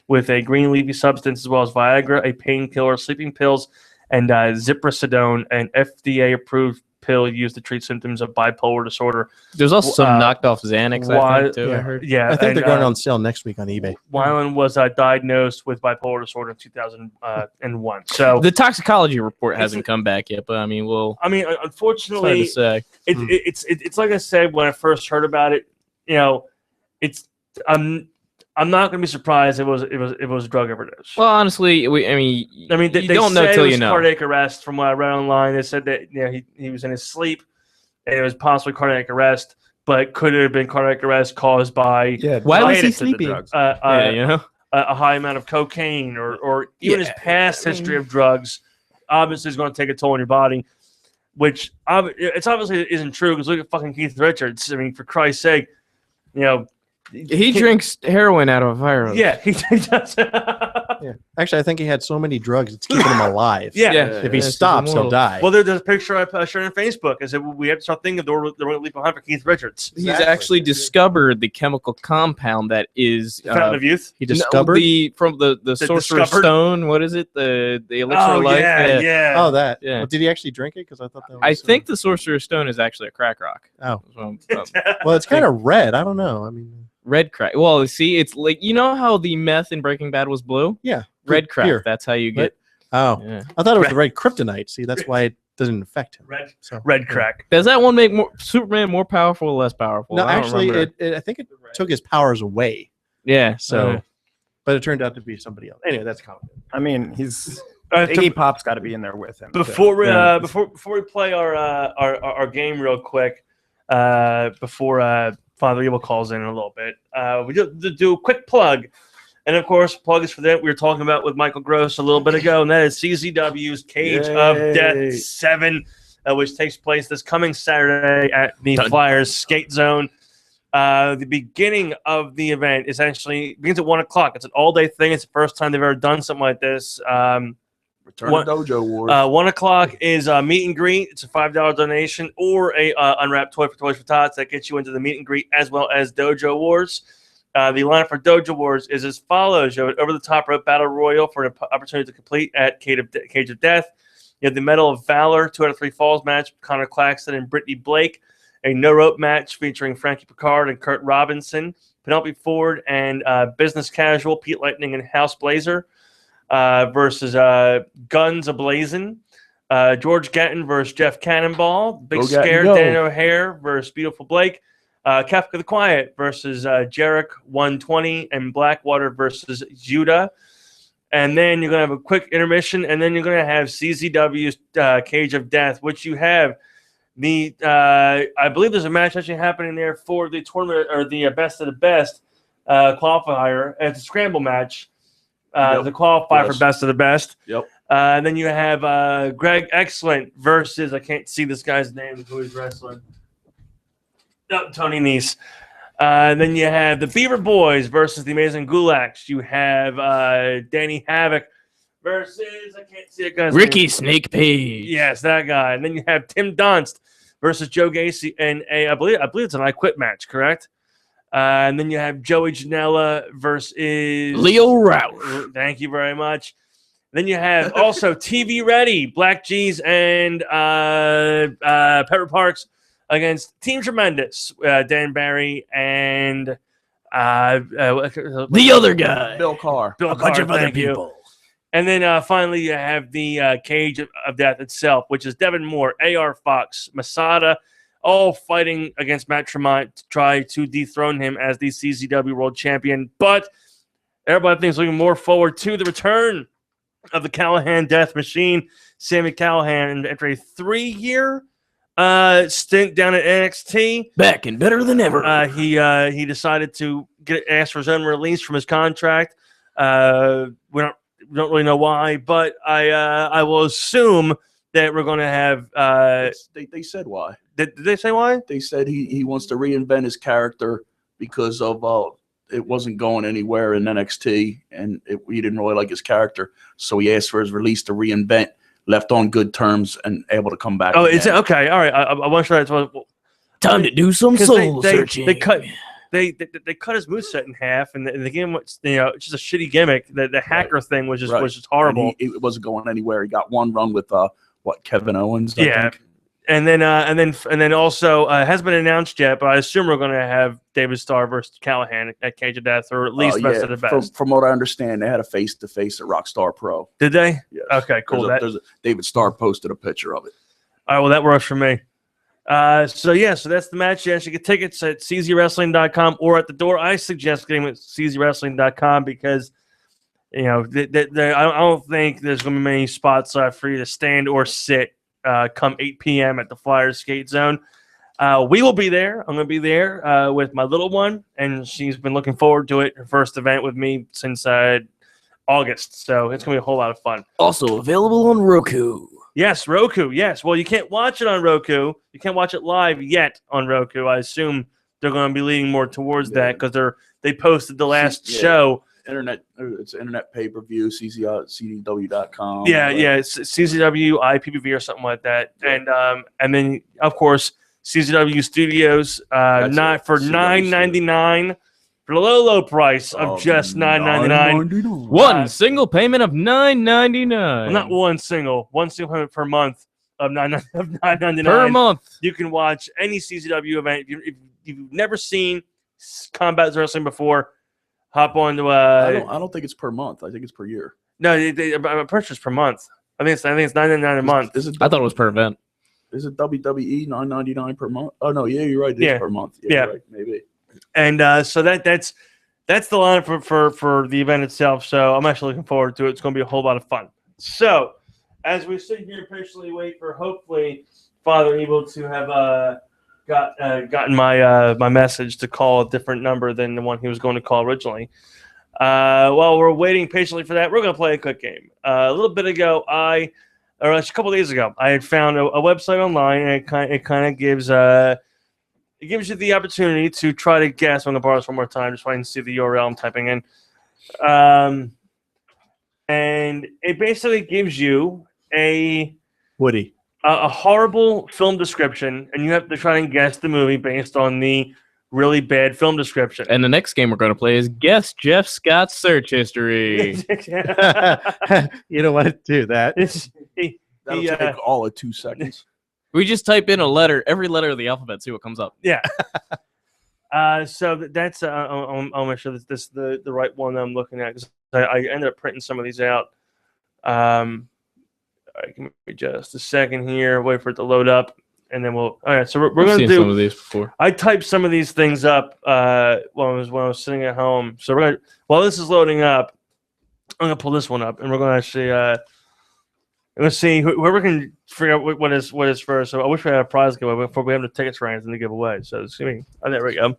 with a green leafy substance as well as Viagra, a painkiller, sleeping pills, and ziprasidone, an FDA-approved pill used to treat symptoms of bipolar disorder. There's also some knocked off Xanax, I think, too. Yeah. I heard. Yeah, I think they're going on sale next week on eBay. Weiland was diagnosed with bipolar disorder in 2001. So The toxicology report hasn't come back yet, but I mean, unfortunately, it's hard to say. it's like I said when I first heard about it. I'm not going to be surprised if it was drug overdose. Well, honestly, they don't know said till it was you know. cardiac arrest. From what I read online, they said that he was in his sleep, and it was possibly cardiac arrest, but could it have been cardiac arrest caused by Why was he related to the sleeping? drugs. a high amount of cocaine or even his past history of drugs? Obviously, is going to take a toll on your body, which it's obviously isn't true because look at fucking Keith Richards. I mean, for Christ's sake, He drinks heroin out of a fire hose. Yeah, he does. Yeah. Actually, I think he had so many drugs it's keeping him alive. Yeah. If he Yeah, stops, he'll immortal. die. Well, there's a picture I shared on Facebook. I said we have to start thinking of the going to leave behind for Keith Richards. He's actually discovered the chemical compound that is Fountain of Youth. he discovered. from the Sorcerer's discovered? Stone. What is it? The elixir Oh of life. yeah. Oh, that. Yeah. Well, did he actually drink it? Because I thought that was. I think the Sorcerer's Stone is actually a crack rock. Oh. So, Well, it's kind of red. I don't know. I mean. red crack. Well, see, it's like how the meth in Breaking Bad was blue. Yeah. Red crack. Pure. That's how you get. Oh, Yeah. I thought it was the red kryptonite. See, that's why it doesn't affect him. Red crack. Does that one make Superman more powerful or less powerful? No, I don't actually, remember. I think it took his powers away. Yeah. So, but it turned out to be somebody else. Anyway, that's common. I mean, he's To- Iggy Pop's got to be in there with him. too. Before we Yeah. before we play our game real quick, before Father Evil calls in a little bit, we just do a quick plug, and of course, plug is for that we were talking about with Michael Gross a little bit ago, and that is CZW's Cage of Death 7, which takes place this coming Saturday at the Flyers Skate Zone. The beginning of the event essentially begins at 1:00. It's an all-day thing. It's the first time they've ever done something like this. Return What- to Dojo Wars. 1:00 is a meet and greet. It's a $5 donation or a unwrapped toy for Toys for Tots that gets you into the meet and greet as well as Dojo Wars. The lineup for Dojo Wars is as follows: you have an over-the-top rope battle royal for an opportunity to complete at Cage of Death. You have the Medal of Valor 2 out of 3 falls match, Connor Claxton and Brittany Blake. A no rope match featuring Frankie Picard and Kurt Robinson. Penelope Ford and Business Casual, Pete Lightning and House Blazer versus Guns Ablazing. George Gatton versus Jeff Cannonball. Big Go Gatton, Scare, go. Dan O'Hare versus Beautiful Blake. Kafka the Quiet versus Jarek 120 and Blackwater versus Judah. And then you're going to have a quick intermission, and then you're going to have CZW's Cage of Death, which you have the I believe there's a match actually happening there for the tournament or the best of the best qualifier. It's a scramble match. Yep. The qualifier Yes. for best of the best. Yep. And then you have Greg Excellent versus, I can't see this guy's name who he's wrestling. No, Tony Nese. Then you have the Beaver Boys versus the Amazing Gulags. You have Danny Havoc versus, I can't see a guy's Ricky name. Snake Page. Yes, that guy. And then you have Tim Dunst versus Joe Gacy and I believe it's an I Quit match, correct? And then you have Joey Janela versus Leo Roush. Thank you very much. Then you have also TV Ready, Black G's and Pepper Parks against Team Tremendous, Dan Barry and The other guy. Bill Carr. Bill A bunch Carr, of other thank you. people. And then finally, you have the Cage of Death itself, which is Devin Moore, AR Fox, Masada, all fighting against Matt Tremont to try to dethrone him as the CZW World Champion. But everybody thinks looking more forward to the return of the Callahan Death Machine. Sammy Callahan, after a 3-year stint down at NXT, Back and better than ever. he decided to ask for his own release from his contract. We don't really know why, but I will assume that we're going to have. They said why. Did they say why? They said he wants to reinvent his character because of it wasn't going anywhere in NXT, and he didn't really like his character, so he asked for his release to reinvent, left on good terms, and able to come back. Oh, again. it's okay. All right, I want to show that. Time to do some 'cause soul searching. They cut his moveset in half, and the game was it's just a shitty gimmick. The hacker thing was just Right. was just horrible. And it wasn't going anywhere. He got one run with Kevin Owens. I Yeah. think. And then also hasn't been announced yet, but I assume we're going to have David Starr versus Callahan at Cage of Death, or at least best of the best. From what I understand, they had a face-to-face at Rockstar Pro. Did they? Yes. Okay, cool. David Starr posted a picture of it. All right, well, that works for me. So that's the match. You actually get tickets at czwrestling.com or at the door. I suggest getting with czwrestling.com because, I don't think there's going to be many spots left for you to stand or sit come 8 p.m. at the Flyers Skate Zone. We will be there. I'm going to be there with my little one, and she's been looking forward to it. Her first event with me since August, so it's going to be a whole lot of fun. Also available on Roku. Yes, Roku. Yes. Well, you can't watch it on Roku. You can't watch it live yet on Roku. I assume they're going to be leaning more towards Yeah. that because they posted the last Yeah. show. It's internet pay-per-view, CDW.com. Yeah, it's CZW, IPPV or something like that. Yeah. And then of course CZW Studios, That's not it. for CW $9.99 for the low price of just $9.99. One single payment of $9.99 Well, not one single payment per month of $9.99 per month. You can watch any CZW event. If you've never seen combat wrestling before, hop on to. I don't think it's per month. I think it's per year. No, I'm pretty sure it's per month. I think it's $9.99 a month. Is it? I thought it was per event. Is it WWE $9.99 per month? Oh no, yeah, you're right. It is per month. Yeah. You're right, maybe. And so that's the line for the event itself. So I'm actually looking forward to it. It's going to be a whole lot of fun. So as we sit here patiently wait for hopefully Father Evil to have gotten my message to call a different number than the one he was going to call originally. While we're waiting patiently for that, we're going to play a quick game. A little bit ago, a couple days ago, I had found a website online, and it kind of gives it gives you the opportunity to try to guess. I'm going to borrow this one more time, just so I can see the URL I'm typing in. And it basically gives you a horrible film description, and you have to try and guess the movie based on the really bad film description. And the next game we're going to play is Guess Jeff Scott's Search History. You don't want to do that. That'll take all of 2 seconds. We just type in a letter, every letter of the alphabet, see what comes up. Yeah. So that's I'll make sure that this is the right one that I'm looking at, because I ended up printing some of these out. All right, give me just a second here. Wait for it to load up, and then we'll. All right, so we're going to do some of these before. I typed some of these things up when I was sitting at home. So we're gonna, while this is loading up, I'm gonna pull this one up, and we're gonna actually let's see whoever can figure out what is first. So I wish we had a prize giveaway before we have the tickets ranks in the giveaway. So it's gonna be, oh, there we go.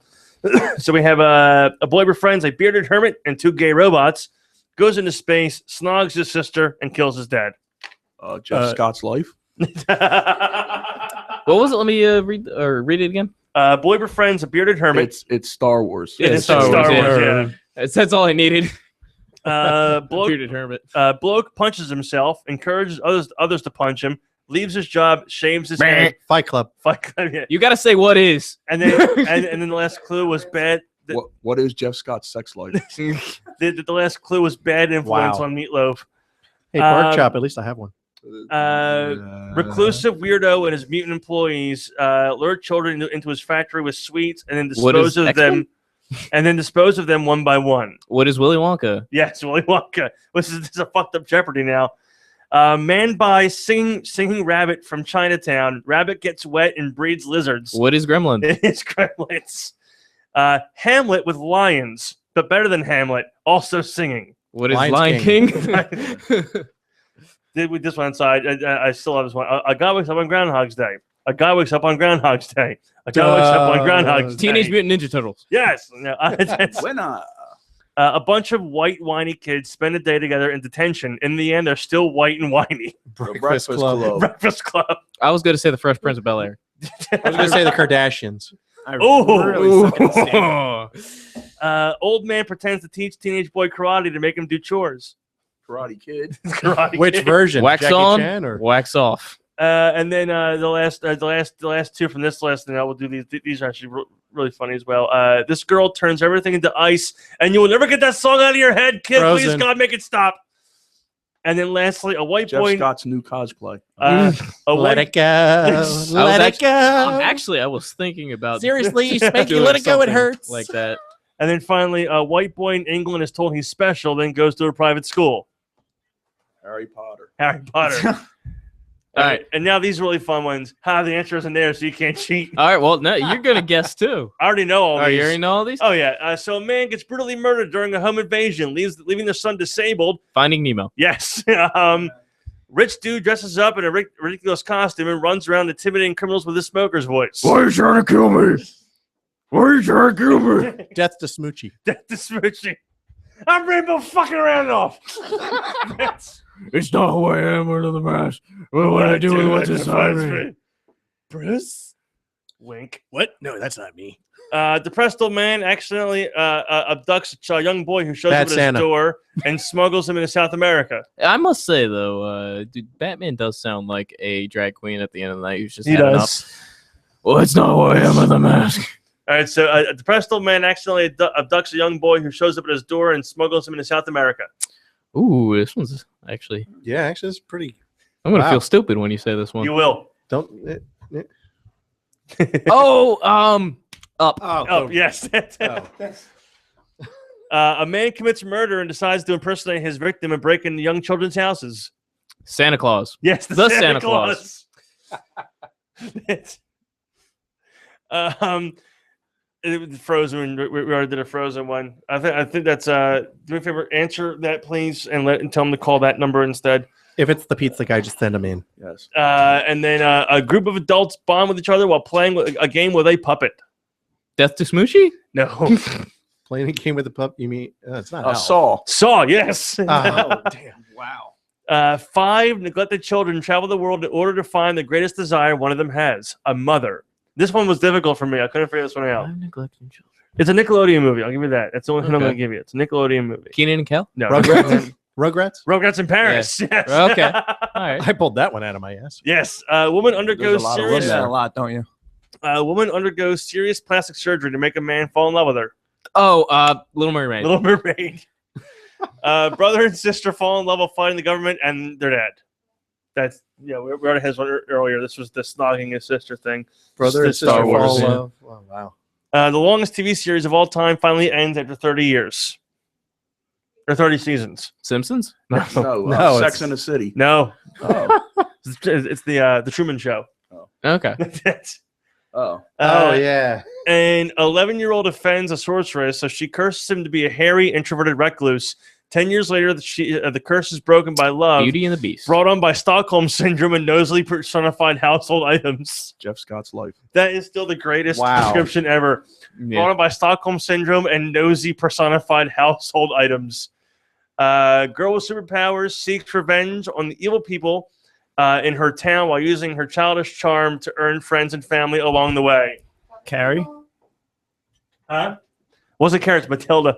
So we have a boy befriends a bearded hermit and 2 gay robots, goes into space, snogs his sister, and kills his dad. Jeff Scott's Life. What was it? Let me read it again. Boy befriends a bearded hermit. It's Star Wars. It is Star Wars, yeah. That's all I needed. Bloke hermit. Bloke punches himself, encourages others to punch him, leaves his job, shaves his head. Fight Club. Yeah. You got to say what is. And then and then the last clue was bad. What is Jeff Scott's sex life? The last clue was bad influence on Meatloaf. Hey, Pork Chop. At least I have one. Reclusive weirdo and his mutant employees lure children into his factory with sweets and then dispose of them. And then dispose of them one by one. What is Willy Wonka? Yes, Willy Wonka. This is a fucked up Jeopardy now. Man buys singing rabbit from Chinatown. Rabbit gets wet and breeds lizards. What is Gremlin? It's Gremlins. Hamlet with lions, but better than Hamlet, also singing. What is Lion King? Did we this one inside? I still have this one. A guy wakes up on Groundhog's Day. A guy wakes up on Groundhog's Day. A guy wakes up on Groundhog's Day. Teenage Mutant Ninja Turtles. Yes. No, a bunch of white, whiny kids spend a day together in detention. In the end, they're still white and whiny. Breakfast Club. Breakfast Club. I was going to say the Fresh Prince of Bel-Air. I was going to say the Kardashians. Old man pretends to teach teenage boy karate to make him do chores. Karate Kid. Which version? Wax Jackie on, Chan or wax off. And then the last 2 from this list, and I will do these. These are actually really funny as well. This girl turns everything into ice, and you will never get that song out of your head, kid. Frozen. Please, God, make it stop. And then lastly, a white Jeff boy. Scott's new cosplay. Let it go. Let it go. Actually, I was thinking about Seriously, Spanky, doing let it go. It something hurts. like that. And then finally, a white boy in England is told he's special, then goes to a private school. Harry Potter. Harry Potter. All right, and now these really fun ones. The answer isn't there, so you can't cheat. All right, well, no, you're going to guess too. I already know all these. You already know all these? Oh, yeah. So a man gets brutally murdered during a home invasion, leaving their son disabled. Finding Nemo. Yes. Rich dude dresses up in a ridiculous costume and runs around intimidating criminals with his smoker's voice. Why are you trying to kill me? Why are you trying to kill me? Death to Smoochie. Death to Smoochie. I'm Rainbow fucking around off. It's not who I am under the mask. What I do with what's inside me. Bruce? Wink. What? No, that's not me. Depressed old man accidentally abducts a young boy who shows Bad up at his Santa. door and smuggles him into South America. I must say though, dude, Batman does sound like a drag queen at the end of the night who's just He had does. enough. Well, it's not who I am with the mask. All right, so a depressed old man accidentally abducts a young boy who shows up at his door and smuggles him into South America. Ooh, this one's actually. Yeah, actually, it's pretty. I'm gonna Wow. feel stupid when you say this one. You will. Don't. Oh, up. Oh, yes. Oh. A man commits murder and decides to impersonate his victim and break into young children's houses. Santa Claus. Yes, The Santa Claus. Frozen. We already did a Frozen one. I think that's. Do me a favor, answer that please, and tell them to call that number instead. If it's the pizza guy, just send him in. Yes. And then a group of adults bond with each other while playing a game with a puppet. Death to Smoochy? No. Playing a game with the pup. You mean it's not Alf. Saw. Saw, yes. Oh, damn. Wow. 5 neglected children travel the world in order to find the greatest desire one of them has, a mother. This one was difficult for me. I couldn't figure this one out. I'm neglecting children. It's a Nickelodeon movie. I'll give you that. That's the only thing I'm Okay. going to give you. It's a Nickelodeon movie. Keenan and Kel? No. Rugrats? Rugrats? Rugrats in Paris. Yes. Okay. All right. I pulled that one out of my ass. Yes. Woman There's undergoes a lot of serious. room Yeah, there. a lot, don't you? Woman undergoes serious plastic surgery to make a man fall in love with her. Oh, Little Mermaid. Little Mermaid. Brother and sister fall in love while fighting the government, and they're dead. That's we already had one earlier. This was the snogging his sister thing. Brother and It's the sister Star Wars, fall in yeah. love. Oh, wow. The longest TV series of all time finally ends after 30 years. Or 30 seasons. Simpsons? No, No, Sex it's- in the City. No. Oh. It's the Truman Show. Okay. Oh. Oh, yeah. An 11-year-old offends a sorceress, so she curses him to be a hairy, introverted recluse. 10 years later, the curse is broken by love, Beauty and the Beast. brought on by Stockholm Syndrome and nosily personified household items. Jeff Scott's life. That is still the greatest Wow. description ever. Brought Yeah. on by Stockholm Syndrome and nosy personified household items. Girl with superpowers seeks revenge on the evil people in her town while using her childish charm to earn friends and family along the way. Carrie? Huh? Wasn't Carrot, Matilda.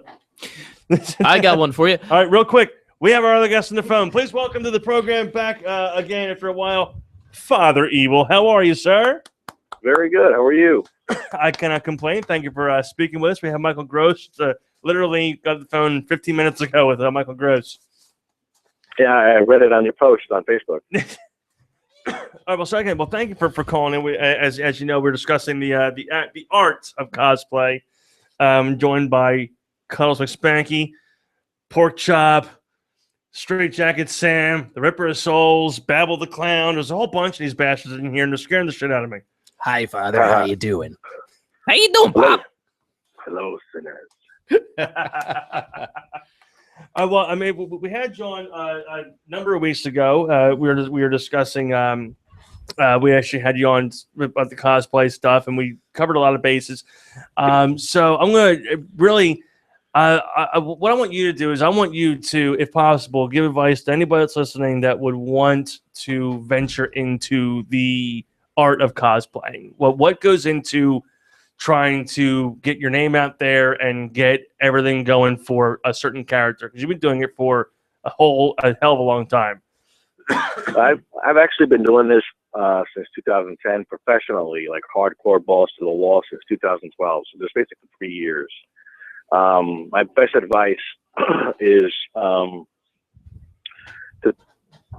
I got one for you. All right, real quick. We have our other guest on the phone. Please welcome to the program back again after a while, Father Evil. How are you, sir? Very good. How are you? I cannot complain. Thank you for speaking with us. We have Michael Gross. Literally got the phone 15 minutes ago with Michael Gross. Yeah, I read it on your post on Facebook. All right, well, second, well, thank you for calling in. We, as you know, we're discussing the art of cosplay. Joined by Cuddles McSpanky, Pork Chop, Straight Jacket Sam, the Ripper of Souls, Babble the Clown. There's a whole bunch of these bastards in here, and they're scaring the shit out of me. Hi, Father. How you doing? How you doing, Hello, Pop? hello sinners. Well, I mean, we had you on a number of weeks ago. We were discussing. We actually had you on about the cosplay stuff, and we covered a lot of bases. So I'm going to really. What I want you to do is I want you to, if possible, give advice to anybody that's listening that would want to venture into the art of cosplaying. What goes into trying to get your name out there and get everything going for a certain character? Because you've been doing it for a hell of a long time. I've actually been doing this since 2010 professionally, like hardcore balls to the wall since 2012. So just basically 3 years. My best advice is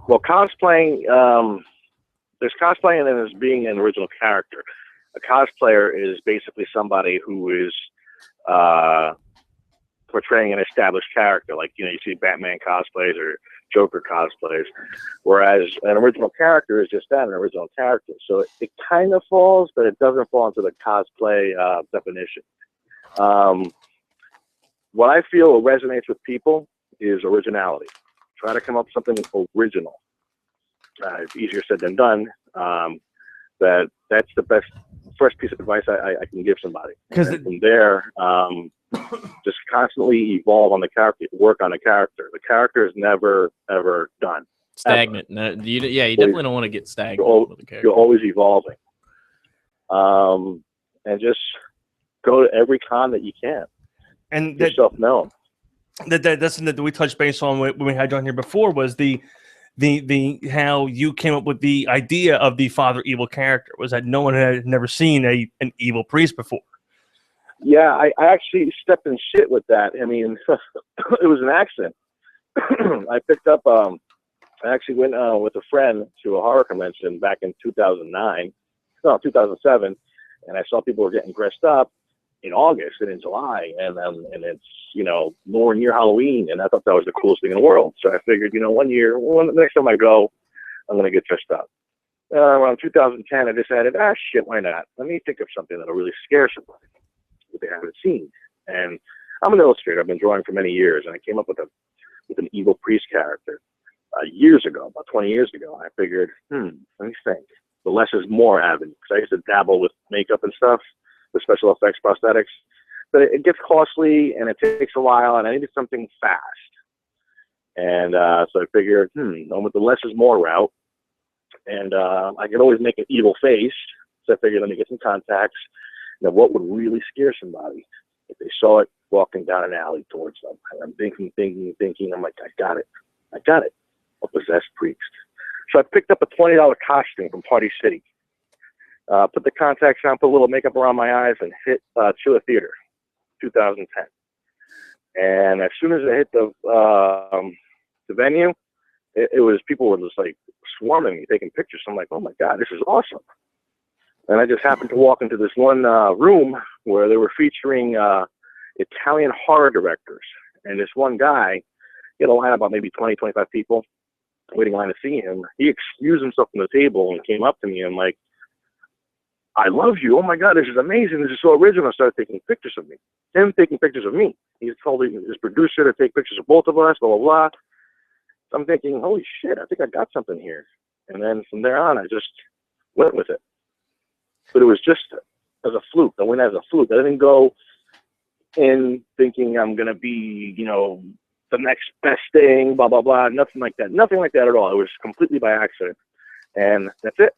cosplaying. There's cosplaying and there's being an original character. A cosplayer is basically somebody who is portraying an established character, like you see Batman cosplays or Joker cosplays, whereas an original character is just that, an original character. So it kind of falls, but it doesn't fall into the cosplay definition. What I feel resonates with people is originality. Try to come up with something original. It's easier said than done. That's the best first piece of advice I can give somebody. Because from there, just constantly evolve on the character, work on the character. The character is never ever done. Stagnant. No, you definitely don't want to get stagnant with the character. You're always evolving. And just go to every con that you can. And Get yourself known. That's something that we touched base on when we had you on here before, was the how you came up with the idea of the Father Evil character, was that no one had never seen an evil priest before. Yeah, I actually stepped in shit with that. I mean, it was an accident. I picked up, I actually went with a friend to a horror convention back in 2007, and I saw people were getting dressed up in August and in July, and it's, you know, nowhere near Halloween, and I thought that was the coolest thing in the world. So I figured, you know, the next time I go, I'm going to get dressed up. Around 2010, I decided, shit, why not? Let me think of something that'll really scare somebody that they haven't seen. And I'm an illustrator. I've been drawing for many years, and I came up with an evil priest character years ago, about 20 years ago. I figured, let me think. The less is more avenue, because I used to dabble with makeup and stuff, with special effects prosthetics, but it gets costly and it takes a while, and I needed something fast. And so I figured, I'm with the less is more route, and I could always make an evil face. So I figured, let me get some contacts. Now, what would really scare somebody if they saw it walking down an alley towards them? And I'm thinking. I'm like, I got it. A possessed priest. So I picked up a $20 costume from Party City. Put the contacts on, put a little makeup around my eyes, and hit Chiller Theater, 2010. And as soon as I hit the venue, it was, people were just like swarming me, taking pictures. So I'm like, oh my God, this is awesome. And I just happened to walk into this one room where they were featuring Italian horror directors. And this one guy, he had a line of about maybe 20, 25 people waiting in line to see him. He excused himself from the table and came up to me and like, I love you. Oh my God, this is amazing. This is so original. I started taking pictures of me. Him taking pictures of me. He told his producer to take pictures of both of us, blah, blah, blah. So I'm thinking, holy shit, I think I got something here. And then from there on, I just went with it. But it was just as a fluke. I went as a fluke. I didn't go in thinking I'm going to be, you know, the next best thing, blah, blah, blah. Nothing like that. Nothing like that at all. It was completely by accident. And that's it.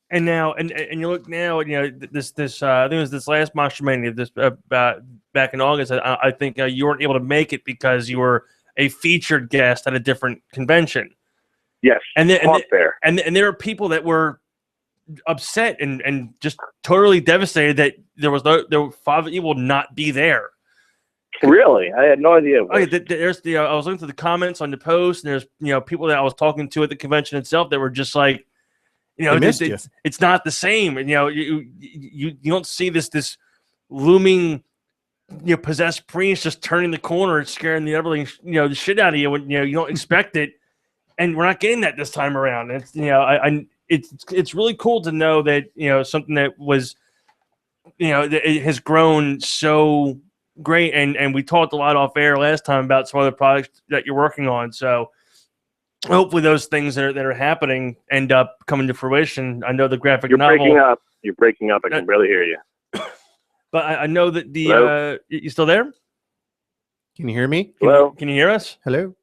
And now, and you look now, you know, this I think it was this last Monster Mania, this back in August. I think you weren't able to make it because you were a featured guest at a different convention. Yes, and there are people that were upset and just totally devastated that there Father Evil would not be there. Really, I had no idea. Okay, there's I was looking through the comments on the post, and there's, you know, people that I was talking to at the convention itself that were just like, you know, it's not the same, and you know, you don't see this looming, you know, possessed priest just turning the corner and scaring the everything, you know, the shit out of you when, you know, you don't expect it, and we're not getting that this time around. It's, you know, it's really cool to know that, you know, something that was, you know, it has grown so great, and we talked a lot off air last time about some other products that you're working on, so hopefully those things that are happening end up coming to fruition. I know the graphic novel. You're breaking up. I can barely hear you. But I know that the you still there? Can you hear me? Hello? Can you hear us? Hello?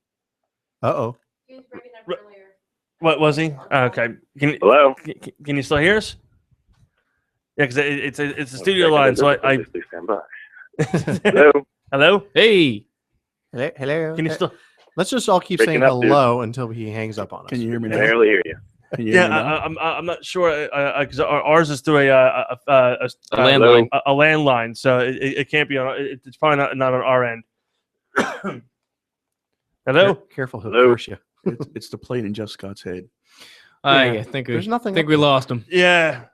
Uh-oh. He was breaking up earlier. What was he? Okay. Hello? Can you still hear us? Yeah, because it's a studio line, so I Please stand by. Hello? Hello? Hey. Hello? Can you still? Let's just all keep saying hello until he hangs up on us. Can you hear me I now? can barely hear you. Can you hear me now? I'm not sure because ours is through a landline. A landline, so it can't be on. It's probably not on our end. Hello. Careful, he'll Hello? curse you. It's the plane in Jeff Scott's head. I think There's nothing. we lost him. Yeah.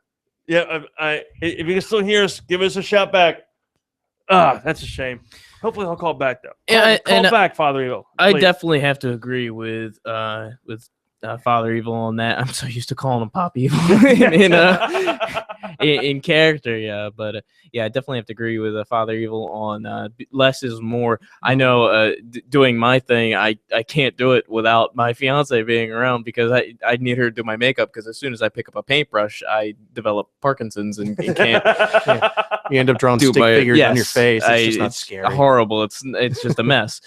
If you can still hear us, give us a shout back. That's a shame. Hopefully he'll call back though. Call back, Father Evil. I please. definitely have to agree with Father Evil on that. I'm so used to calling him Pop Evil in character, yeah. But yeah, I definitely have to agree with Father Evil on less is more. I know doing my thing, I can't do it without my fiance being around because I need her to do my makeup because as soon as I pick up a paintbrush, I develop Parkinson's and can't. You end up drawing do stick my- figures on your yes, face. It's just not it's scary. horrible. It's just a mess.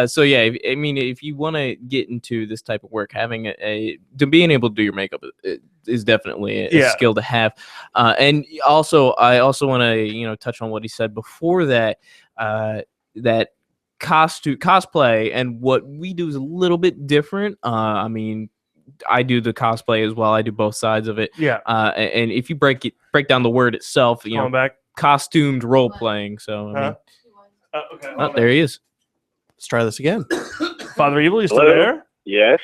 So yeah, I mean, if you want to get into this type of work, having to being able to do your makeup is definitely a skill to have. And also, I also want to touch on what he said before that. That cosplay and what we do is a little bit different. I mean, I do the cosplay as well. I do both sides of it. Yeah. And if you break down the word itself, Going back. costumed role playing. So I mean, Okay. oh, there he is. Let's try this again. Father Evil, you still Hello? there? Yes.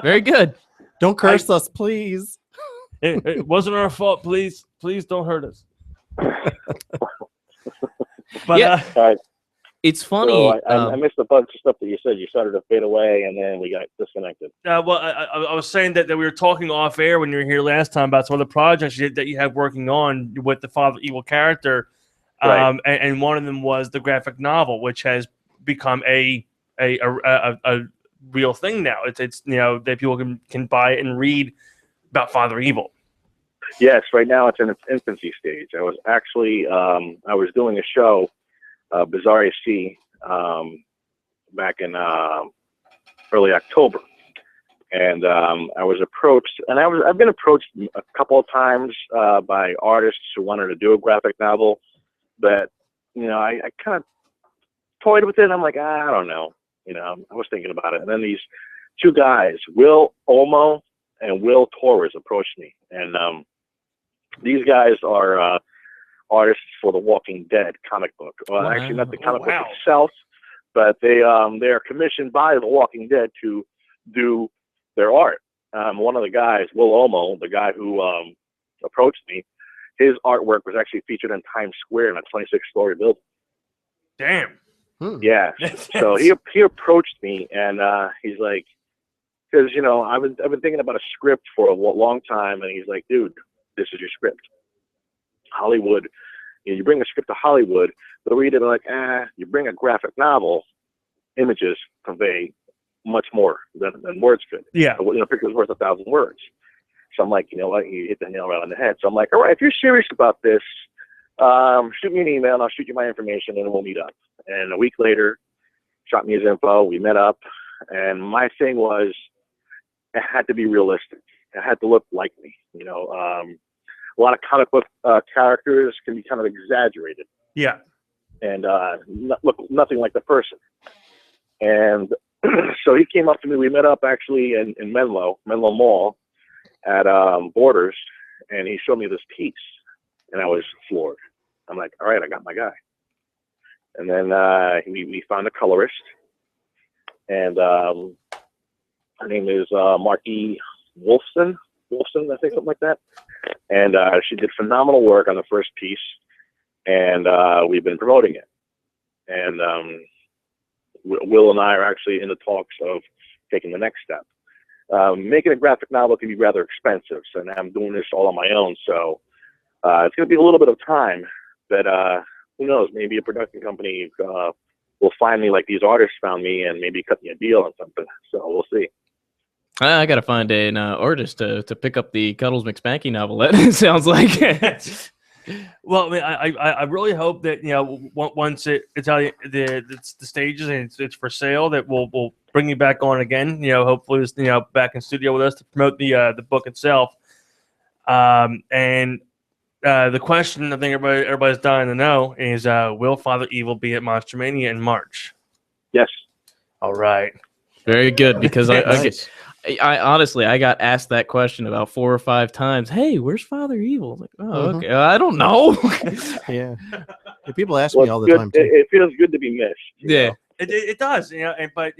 Very good. Don't curse us, please. It wasn't our fault. Please don't hurt us. But Yeah. All right. It's funny. So I missed a bunch of stuff that you said. You started to fade away, and then we got disconnected. well, I was saying that we were talking off air when you were here last time about some of the projects that you have working on with the Father Evil character, Right. and one of them was the graphic novel, which has become a real thing now. It's that people can buy it and read about Father Evil. Yes, right now it's in its infancy stage. I was actually I was doing a show, Bizarre C, back in early October, and I was approached, and I've been approached a couple of times by artists who wanted to do a graphic novel, but I kind of toyed with it. I'm like, I don't know, I was thinking about it, and then these two guys, Will Olmo and Will Torres, approached me, and these guys are artists for the Walking Dead comic book. Well, Wow. actually, not the comic Wow. book itself, but they are commissioned by the Walking Dead to do their art. One of the guys, Will Olmo, the guy who approached me, his artwork was actually featured in Times Square in a 26-story building. Damn. Yeah. So he approached me, and he's like, because I've been thinking about a script for a long time, and he's like, dude, this is your script. Hollywood, you bring a script to Hollywood, they'll read it and like, you bring a graphic novel, images convey much more than words could. Yeah. A picture's worth 1,000 words. So I'm like, you know what, you hit the nail right on the head. So I'm like, all right, if you're serious about this, shoot me an email and I'll shoot you my information and we'll meet up. And a week later, shot me his info, we met up, and my thing was, it had to be realistic. It had to look like me, a lot of comic book characters can be kind of exaggerated. Yeah. And look nothing like the person. And so he came up to me. We met up actually in Menlo Mall at Borders, and he showed me this piece, and I was floored. I'm like, all right, I got my guy. And then we found a colorist, and her name is Marky Wolfson, I think, something like that. And she did phenomenal work on the first piece, and we've been promoting it. And Will and I are actually in the talks of taking the next step. Making a graphic novel can be rather expensive, so now I'm doing this all on my own. So it's going to be a little bit of time, but who knows? Maybe a production company will find me like these artists found me and maybe cut me a deal on something. So we'll see. I gotta find an artist to pick up the Cuddles McSpanky novel. That sounds like. Well, I mean, I really hope that once it's out the stages and it's for sale, that we'll bring you back on again. Hopefully, back in studio with us to promote the book itself. And the question I think everybody's dying to know is, will Father Evil be at Monster Mania in March? Yes. All right. Very good, because Nice. I honestly, I got asked that question about 4 or 5 times. Hey, where's Father Evil? Like, okay, I don't know. Yeah. People ask Well, me all the good. time too. It feels good to be missed. Yeah. It does, but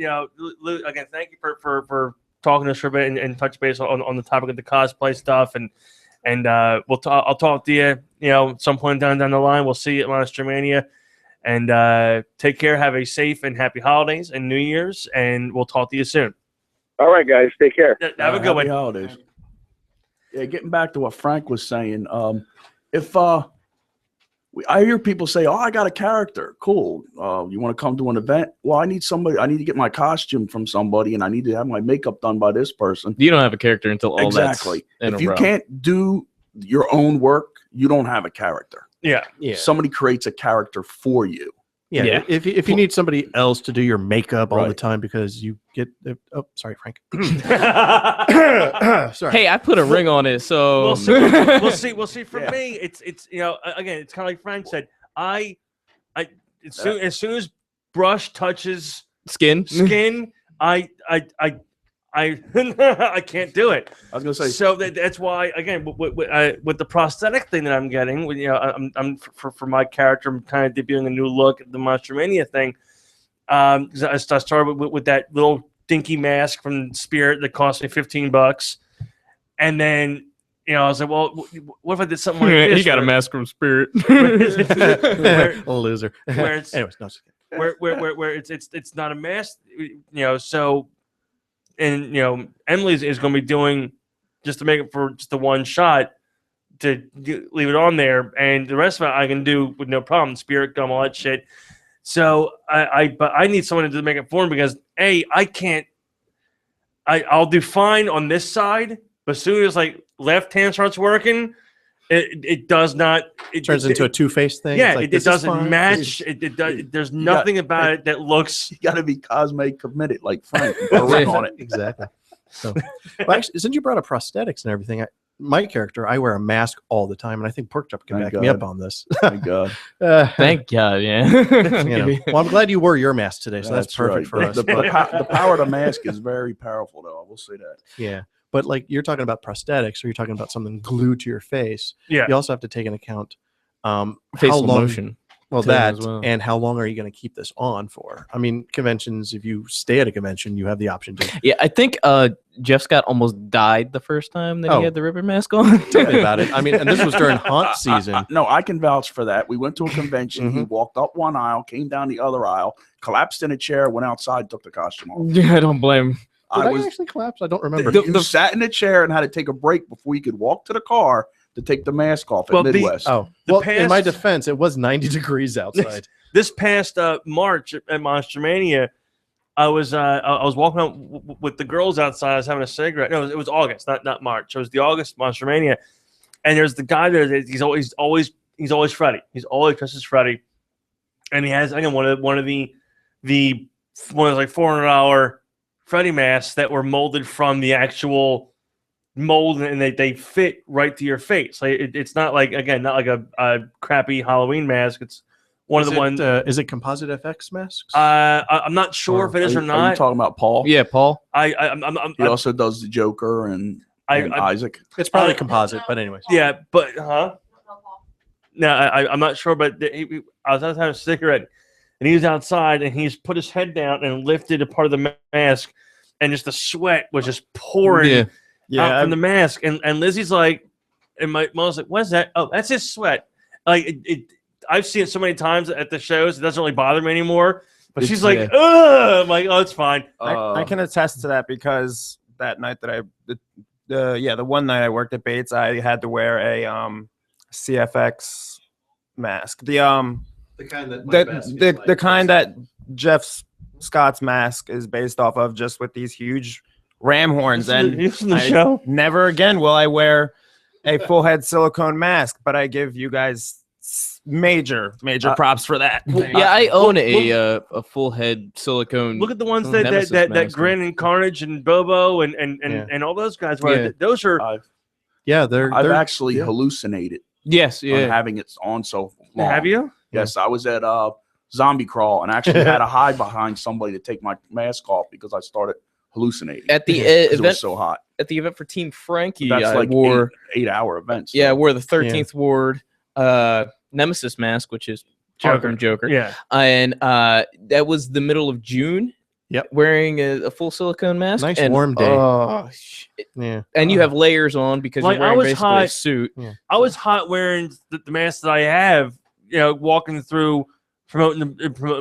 Lou, again, thank you for talking to us for a bit and touch base on the topic of the cosplay stuff, and I'll talk to you, some point down the line. We'll see you at Monster Mania, and take care. Have a safe and happy holidays and New Year's, and we'll talk to you soon. All right, guys, take care. Have a good one. Happy holidays. Yeah, getting back to what Frank was saying, if I hear people say, "Oh, I got a character, cool. You want to come to an event? Well, I need somebody. I need to get my costume from somebody, and I need to have my makeup done by this person." You don't have a character until all Exactly. that's in If a you row. can't do your own work, you don't have a character. Yeah. Yeah. Somebody creates a character for you. Yeah. Yeah. If you need somebody else to do your makeup all the Right. time because you get oh sorry Frank. Sorry. Sorry. Hey, I put a ring on it, so We'll see. We'll see. For Yeah. me, it's again, it's kind of like Frank said. As soon as brush touches skin. I I can't do it. I was gonna say. So that's why again with the prosthetic thing that I'm getting, I'm for my character, I'm kind of debuting a new look at the Monster Mania thing. 'Cause I started with that little dinky mask from Spirit that cost me $15, and then I was like, well, what if I did something like this? He got a mask from Spirit. A loser. Where it's Anyways, no. where it's not a mask, so. And Emily is going to be doing just to make it for just the one shot to leave it on there, and the rest of it I can do with no problem. Spirit gum, all that shit. So but I need someone to make it for me because I can't. I'll do fine on this side, but as soon as like left hand starts working, it does not. It turns into a two-faced thing. Yeah, It's like, it doesn't match. There's nothing about it that looks. You got to be cosmetic committed, like Frank. And put a ring on it. Exactly. So, well, actually, since you brought up prosthetics and everything, my character, I wear a mask all the time, and I think Pork Chop can Thank back me God. up on this. Thank God. Thank God, yeah. Well, I'm glad you wore your mask today, so that's perfect right. for us. The power of the mask is very powerful, though. I will say that. Yeah. But like you're talking about prosthetics, or you're talking about something glued to your face. Yeah. You also have to take into account Facial how long, motion. Well, too, that as well. and how long are you going to keep this on for? I mean, conventions. If you stay at a convention, you have the option to. Yeah, I think Jeff Scott almost died the first time that Oh. he had the ribbon mask on. Tell me about it. I mean, and this was during haunt season. No, I can vouch for that. We went to a convention. He walked up one aisle, came down the other aisle, collapsed in a chair, went outside, took the costume off. Yeah, I don't blame him. Did I was actually collapse? I don't remember. you sat in a chair and had to take a break before you could walk to the car to take the mask off at Midwest. Oh, well, in my defense, it was 90 degrees outside. This past March at Monster Mania, I was walking out with the girls outside. I was having a cigarette. No, it was August, not March. It was the August Monster Mania, and there's the guy there. That he's always Freddy. He's always dressed as Freddy, and he has again one of the like $400 Freddy masks that were molded from the actual mold, and they fit right to your face. Like it's not like a crappy Halloween mask. It's one of the ones. Is it Composite FX masks? I'm not sure if it is or Are not. you talking about Paul? Yeah, Paul. He also does the Joker and Isaac. It's probably composite, but anyways. Yeah, but no, I'm not sure. But I was having a cigarette, and he was outside, and he's put his head down and lifted a part of the mask, and just the sweat was just pouring out from the mask. And Lizzie's like, and my mom's like, "What's that? Oh, that's his sweat." Like I've seen it so many times at the shows, it doesn't really bother me anymore. But she's like, "Ugh!" I'm like, "Oh, it's fine." I can attest to that because that night that the one night I worked at Bates, I had to wear a CFX mask. The kind that the kind that Jeff Scott's mask is based off of, just with these huge ram horns. And show. Never again will I wear a full head silicone mask, but I give you guys major props for that. Yeah, I own a full head silicone. Look at the ones that Grin and Carnage and Bobo and all those guys wear. Yeah. Those are I've actually hallucinated. Yes, on having it on so long. Have you? Yes, I was at Zombie Crawl and actually had to hide behind somebody to take my mask off because I started hallucinating at the it event. was so hot. At the event for Team Frankie, That's I like wore 8-hour events. Yeah, I wore the 13th Ward Nemesis mask, which is Joker. Yeah, and that was the middle of June. Yep, wearing a full silicone mask. Nice and, warm day. Oh, shit. Yeah, and you have layers on because like, you're wearing basically hot, a suit. Yeah. I was hot wearing the mask that I have. Walking through promoting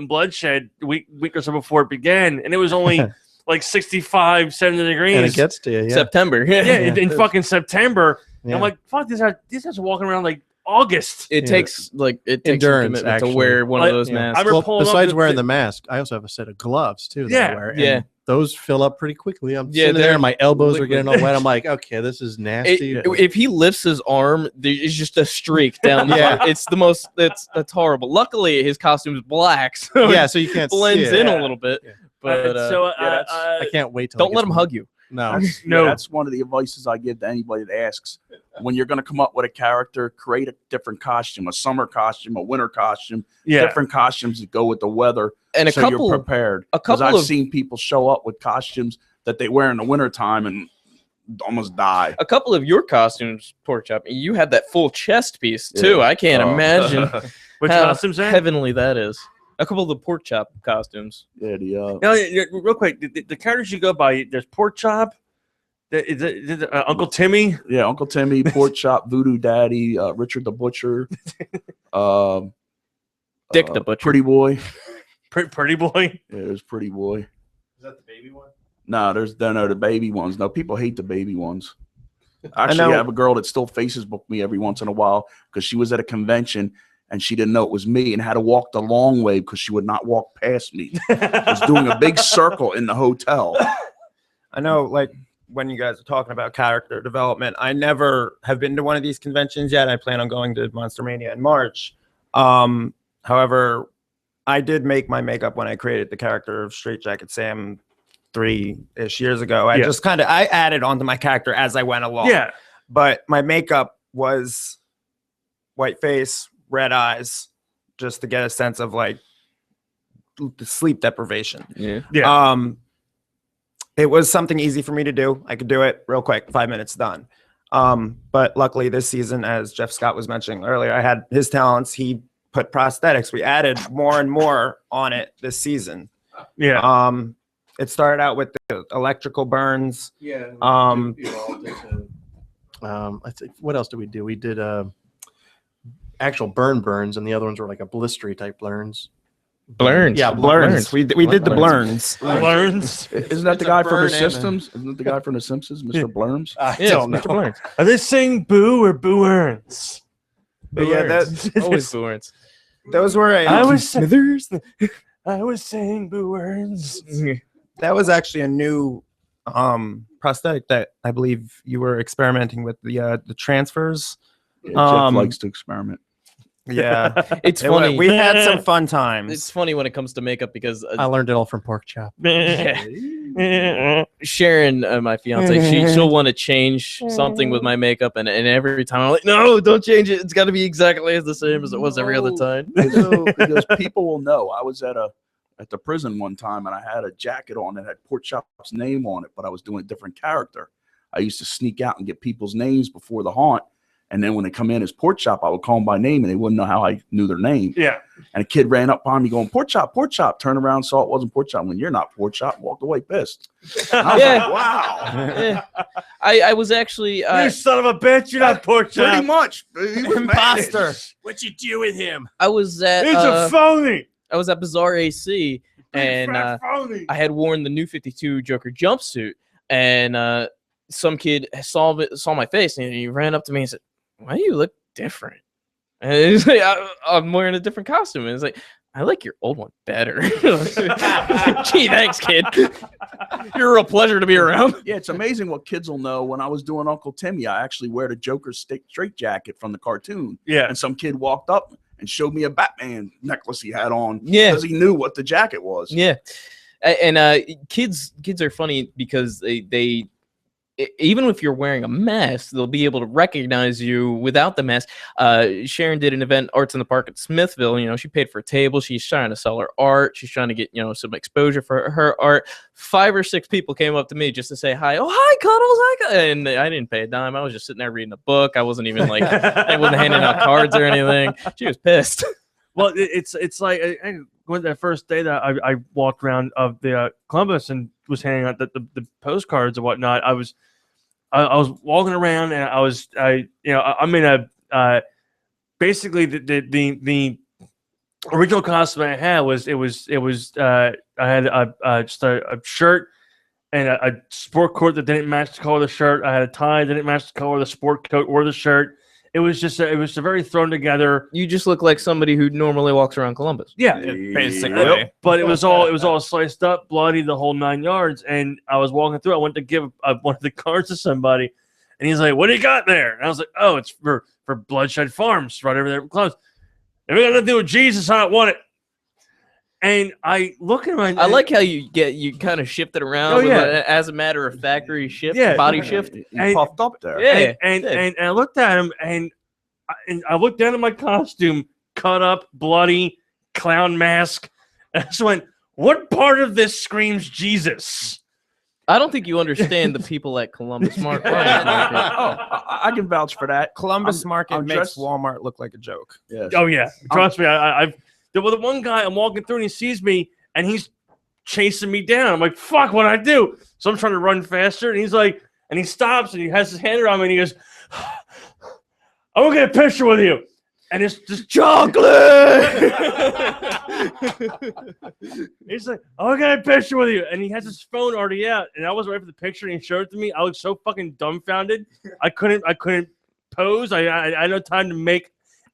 Bloodshed week or so before it began, and it was only like 65, 70 degrees. And it gets to you. Yeah. September. In fucking September. Yeah. I'm like, fuck, these guys are walking around like August. It takes endurance to wear one of those masks. Well, besides wearing the mask, I also have a set of gloves too. That I wear. Yeah. those fill up pretty quickly. I'm Yeah, sitting there, they're my elbows are liquid. getting all wet. I'm like, okay, this is nasty. If he lifts his arm, there's just a streak down. Yeah. It's the most. That's horrible. Luckily, his costume is black, so Yeah, it so you can't see blends it. in Yeah. a little bit. Yeah. But I can't wait till don't it let gets him warm. hug you. No. No. That's one of the advices I give to anybody that asks. When you're going to come up with a character, create a different costume, a summer costume, a winter costume, different costumes that go with the weather, And so you're prepared. Because I've seen people show up with costumes that they wear in the wintertime and almost die. A couple of your costumes, Pork Chop, you had that full chest piece too. Yeah. I can't imagine Which how costumes are? heavenly that is. A couple of the Pork Chop costumes. Yeah, No, real quick, the characters you go by, there's Pork Chop, is it Uncle Timmy? Yeah, Uncle Timmy, Pork Chop, Voodoo Daddy, Richard the Butcher, Dick the Butcher. Pretty Boy. Pretty Boy? Yeah, there's Pretty Boy. Is that the baby one? No, no, the baby ones. No, people hate the baby ones. Actually, know. I have a girl that still Facebook me every once in a while because she was at a convention and she didn't know it was me and had to walk the long way because she would not walk past me. I was doing a big circle in the hotel. I know, like, when you guys are talking about character development, I never have been to one of these conventions yet. I plan on going to Monster Mania in March. However, I did make my makeup when I created the character of Straight Jacket Sam 3-ish years ago. I just I added onto my character as I went along. Yeah. But my makeup was white face, red eyes, just to get a sense of like the sleep deprivation. Yeah. It was something easy for me to do. I could do it real quick, 5 minutes done. But luckily this season, as Jeff Scott was mentioning earlier, I had his talents. He put prosthetics. We added more and more on it this season. Yeah. It started out with the electrical burns. Yeah. I think what else did we do? We did actual burns, and the other ones were like a blistery type burns. Blurns. Yeah, blurns. We did the blurns. Blurns. Isn't that the a guy from burn The and a- Simpsons? Isn't it the guy from The Simpsons, Mr. Blurms? I Yeah, don't know. Mr. Blurns. Are they saying boo or boo-earns? But yeah, that, Always Blurns. those were I was Smithers. I was saying boo-earns. that was actually a new prosthetic that I believe you were experimenting with the transfers. Yeah, Jeff Um, likes to experiment. Yeah, It's It wa- funny. we had some fun times. It's funny when it comes to makeup because I learned it all from Pork Chop. Sharon, my fiance, she'll want to change something with my makeup, and every time I'm like, no, don't change it. It's got to be exactly the same as it was every other time. Because people will know. I was at the prison one time and I had a jacket on that had Pork Chop's name on it, but I was doing a different character. I used to sneak out and get people's names before the haunt. And then when they come in as Pork Chop, I would call them by name and they wouldn't know how I knew their name. Yeah. And a kid ran up on me going, Pork Chop, Pork Chop. Turned around, saw it wasn't Pork Chop. When you're not Pork Chop, walked away pissed. And I was Yeah. like, wow. Yeah. I was actually You son of a bitch, you're not Pork Chop. Pretty much. He was Imposter. What you do with him? I was at It's a phony. I was at Bazaar AC, and Fat phony. I had worn the new 52 Joker jumpsuit, and some kid saw my face, and he ran up to me and said, "Why do you look different?" And he's like, I'm wearing a different costume. And it's like, I like your old one better. Gee, thanks, kid. You're a real pleasure to be around. Yeah, it's amazing what kids will know. When I was doing Uncle Timmy, I actually wear the Joker's straight jacket from the cartoon. Yeah. And some kid walked up and showed me a Batman necklace he had on. Yeah. Because he knew what the jacket was. Yeah. And kids are funny because they even if you're wearing a mask, they'll be able to recognize you without the mask. Sharon did an event, Arts in the Park at Smithville. You know, she paid for a table. She's trying to sell her art. She's trying to get, some exposure for her art. 5 or 6 people came up to me just to say hi. Oh, hi, Cuddles. Hi, and I didn't pay a dime. I was just sitting there reading a book. I wasn't even I wasn't handing out cards or anything. She was pissed. Well, it's like I went that first day that I walked around of the Columbus and was handing out the postcards and whatnot. I was walking around and basically the original costume I had was I had just a shirt and a sport coat that didn't match the color of the shirt. I had a tie that didn't match the color of the sport coat or the shirt. It was just it was a very thrown together. You just look like somebody who normally walks around Columbus. Yeah, Basically. but it was all sliced up, bloody, the whole 9 yards. And I was walking through. I went to give one of the cards to somebody, and he's like, "What do you got there?" And I was like, "Oh, it's for Bloodshed Farms, right over there close. If we got nothing to do with Jesus, I don't want it." And I look at my. I like how you kind of shift it around. Oh, yeah. As a matter of factory shift, Yeah. body shift. You And- puffed up there. Yeah. And I looked at him, and I looked down at my costume, cut up, bloody, clown mask, and I just went, "What part of this screams Jesus?" I don't think you understand the people at Columbus Market. I can vouch for that. Columbus I'm- Market I'm makes dressed- Walmart look like a joke. Yes. Oh yeah, trust me. I've there was the one guy I'm walking through and he sees me and he's chasing me down. I'm like, "Fuck, what I do?" So I'm trying to run faster, and he's like, and he stops and he has his hand around me and he goes, "I'm gonna get a picture with you." And it's just chocolate. He's like, "I'm gonna get a picture with you," and he has his phone already out, and I was ready for the picture, and he showed it to me. I was so fucking dumbfounded. I couldn't pose. I had no time to make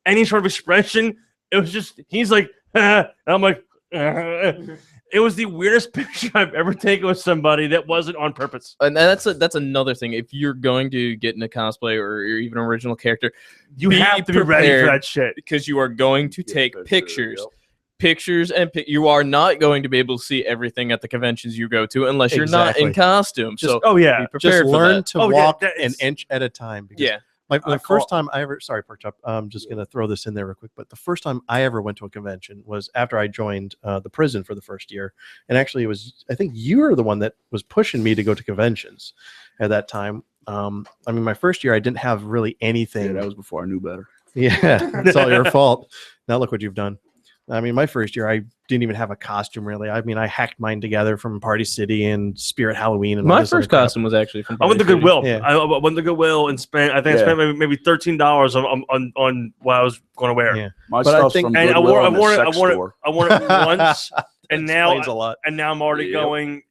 any sort of expression. It was just he's like, and I'm like, it was the weirdest picture I've ever taken with somebody that wasn't on purpose. And that's another thing. If you're going to get into cosplay or even an original character, You have to be ready for that shit. because you are going to take pictures, and you are not going to be able to see everything at the conventions you go to unless you're not in Exactly. costume. Just- So Oh yeah, be prepared Just for learn that. to Oh, yeah, walk that an is- inch at a time. Because Yeah. the first time I ever, sorry, Pork Chop, I'm just going to throw this in there real quick, but the first time I ever went to a convention was after I joined the prison for the first year. And actually, it was, I think you were the one that was pushing me to go to conventions at that time. I mean, my first year, I didn't have really anything. Yeah, that was before I knew better. Yeah, it's all your fault. Now look what you've done. I mean, my first year, I didn't even have a costume really. I mean, I hacked mine together from Party City and Spirit Halloween. And all My this other first crap. costume was actually from. I went to Party City. Goodwill. Yeah. I went to Goodwill and spent. I think I spent maybe $13 on what I was going to wear. Yeah. My But I stuff's think- from And I Goodwill wore and the sex it store. once, and now Explains a lot. I'm already Yep. going,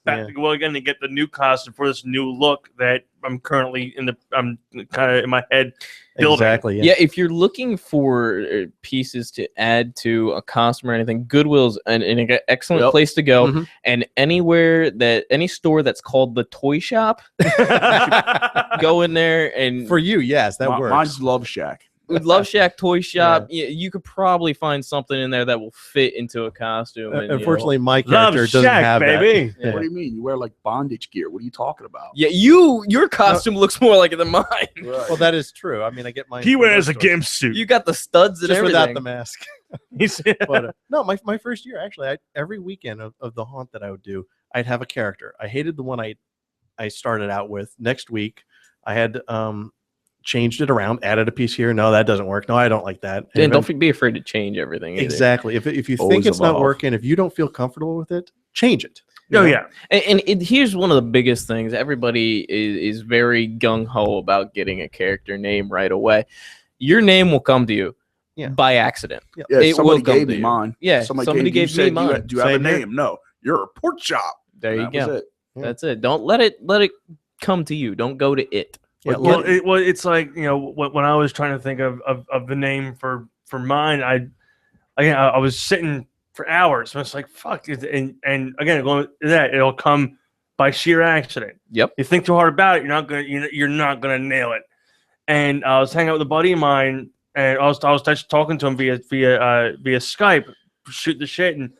back Yeah. to Goodwill again to get the new costume for this new look that I'm currently I'm kind of in my head building. Exactly. Yeah, if you're looking for pieces to add to a costume or anything, Goodwill's an excellent Yep. place to go. Mhm. And any store that's called the Toy Shop, go in there and For you, yes, that works. Mine's Love Shack. with Love Shack Toy Shop, you could probably find something in there that will fit into a costume. And, Unfortunately, my Love character doesn't Shack, have baby. Yeah. What do you mean? You wear like bondage gear. What are you talking about? yeah, your costume looks more like it than mine. that. Well, that is true. I mean, I get mine. He from wears those a stores. gimp suit. You got the studs and just everything. without the mask. He's But no, my first year actually, every weekend of the haunt that I would do, I'd have a character. I hated the one I started out with. Next week, I had changed it around, added a piece here. No, that doesn't work. No, I don't like that. Dan, And don't be afraid to change everything. Either. exactly. If you think Always it's not evolve. working, if you don't feel comfortable with it, change it. You Oh know? yeah. And here's one of the biggest things. Everybody is very gung-ho about getting a character name right away. Your name will come to you by accident. Yeah, It somebody will come gave to me you. mine. Yeah, somebody somebody gave me said, mine. Do you have a Same here. name? No, you're a pork chop. There you That was go. it. That's it. Don't let it come to you. Don't go to it. Yeah, Well, it's like when I was trying to think of the name for mine, I was sitting for hours. And it's like fuck, and again going to that it'll come by sheer accident. Yep. You think too hard about it, you're not gonna nail it. And I was hanging out with a buddy of mine, and I was talking to him via Skype, shoot the shit, and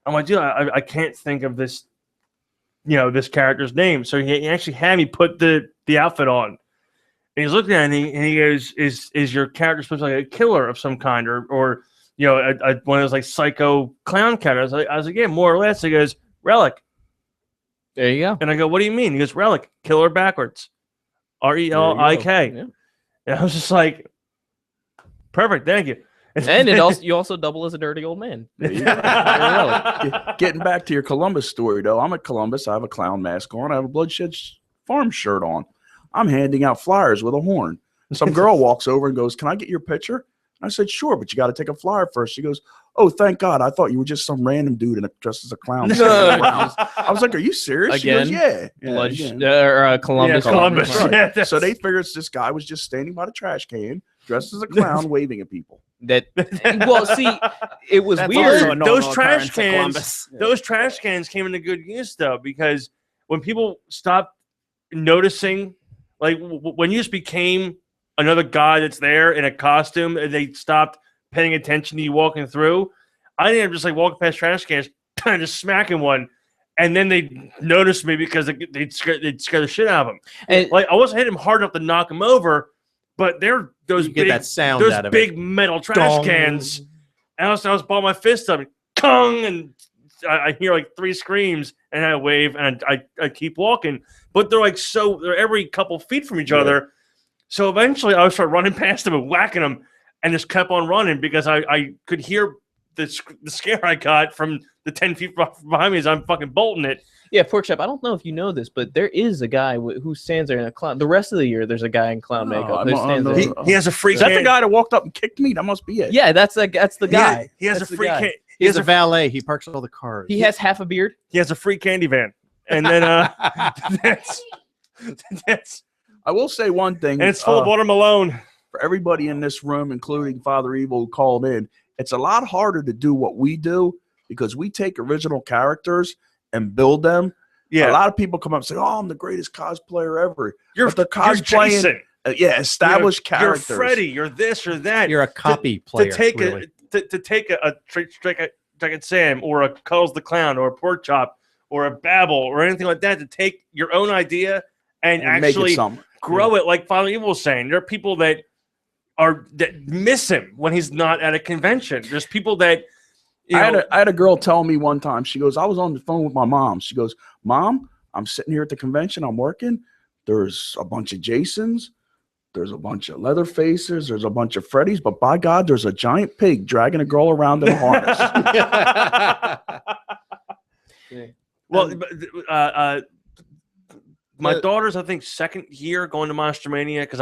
I'm like, dude, I can't think of this. This character's name. So he actually had me put the outfit on. And he's looking at it and he goes, is your character supposed to be like a killer of some kind or one of those like psycho clown characters? I was like, yeah, more or less. He goes, Relic. There you go. And I go, what do you mean? He goes, Relic, killer backwards. RELIK. Yeah. And I was just like, perfect, thank you. And you also double as a dirty old man. There you go. Getting back to your Columbus story, though, I'm at Columbus. I have a clown mask on. I have a Bloodshed Farm shirt on. I'm handing out flyers with a horn. Some girl walks over and goes, "Can I get your picture?" I said, "Sure, but you got to take a flyer first." She goes, "Oh, thank God! I thought you were just some random dude dressed as a clown." I was like, "Are you serious?" Again? She goes, "Yeah, Columbus. Yeah, Columbus. Right. Yeah, So they figured this guy was just standing by the trash can, dressed as a clown, waving at people. That well, see, it was That's weird. also a normal Those trash occurrence at cans, Columbus. those trash cans came into good use though, because when people stopped noticing, like when you just became another guy that's there in a costume, and they stopped paying attention to you walking through, I ended up just like walking past trash cans, kind of smacking one. And then they noticed me because they'd scare the shit out of them. And Like I wasn't hitting them hard enough to knock them over, but they're those You get big that sound those out of big it. metal trash Dong. cans. And I was balling my fist up, and kong, and I hear like 3 screams, and I wave, and I keep walking. But they're like they're every couple feet from each other. So eventually, I would start running past them and whacking them, and just kept on running because I could hear the scare I got from the 10 feet behind me as I'm fucking bolting it. yeah, Pork Chop. I don't know if you know this, but there is a guy who stands there in a clown. The rest of the year, there's a guy in clown makeup who stands there. He has a free. Is that the guy that walked up and kicked me? That must be it. Yeah, that's the guy. He has That's a the free. guy. He has a valet. He parks all the cars. He has half a beard. He has a free candy van, and then that's I will say one thing, and it's full of Water Malone. for everybody in this room, including Father Evil who called in. It's a lot harder to do what we do because we take original characters and build them. Yeah, A lot of people come up and say, "Oh, I'm the greatest cosplayer ever." you're But they're you're cosplaying, Jason. established characters. You're Freddy. You're this or that. You're a copy player. To take really. to take a Dragon Sam or a Cuddles the Clown or a Pork Chop or a Babble or anything like that, to take your own idea and and make actually it something. grow it, like Father Evil was saying. There are people that miss him when he's not at a convention. There's people that I had a girl tell me one time, she goes, I was on the phone with my mom. She goes, "Mom, I'm sitting here at the convention. I'm working. There's a bunch of Jasons. There's a bunch of Leatherfaces. There's a bunch of Freddys. But by God, there's a giant pig dragging a girl around in a harness." Well, my daughter's, I think, second year going to Monster Mania because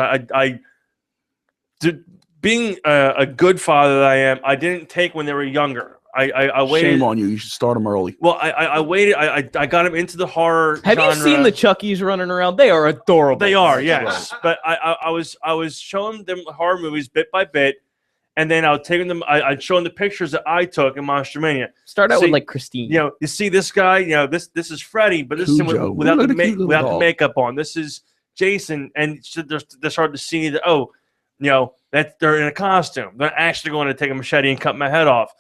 being a good father that I am, I didn't take when they were younger. I waited. Shame on you. You should start them early. Well, I waited. I got him into the horror. Have you genre. seen the Chuckies running around? They are adorable. They are, yes. But I was showing them horror movies bit by bit, and then I'll take them. I'd show them the pictures that I took in Monster Mania. Start out with like Christine. You know, you see this guy. You know, this is Freddy, but this is him Cujo. without Look the at the cute little without the dog. makeup on. This is Jason, and they're starting to see that. Oh, you know, that they're in a costume. They're actually going to take a machete and cut my head off.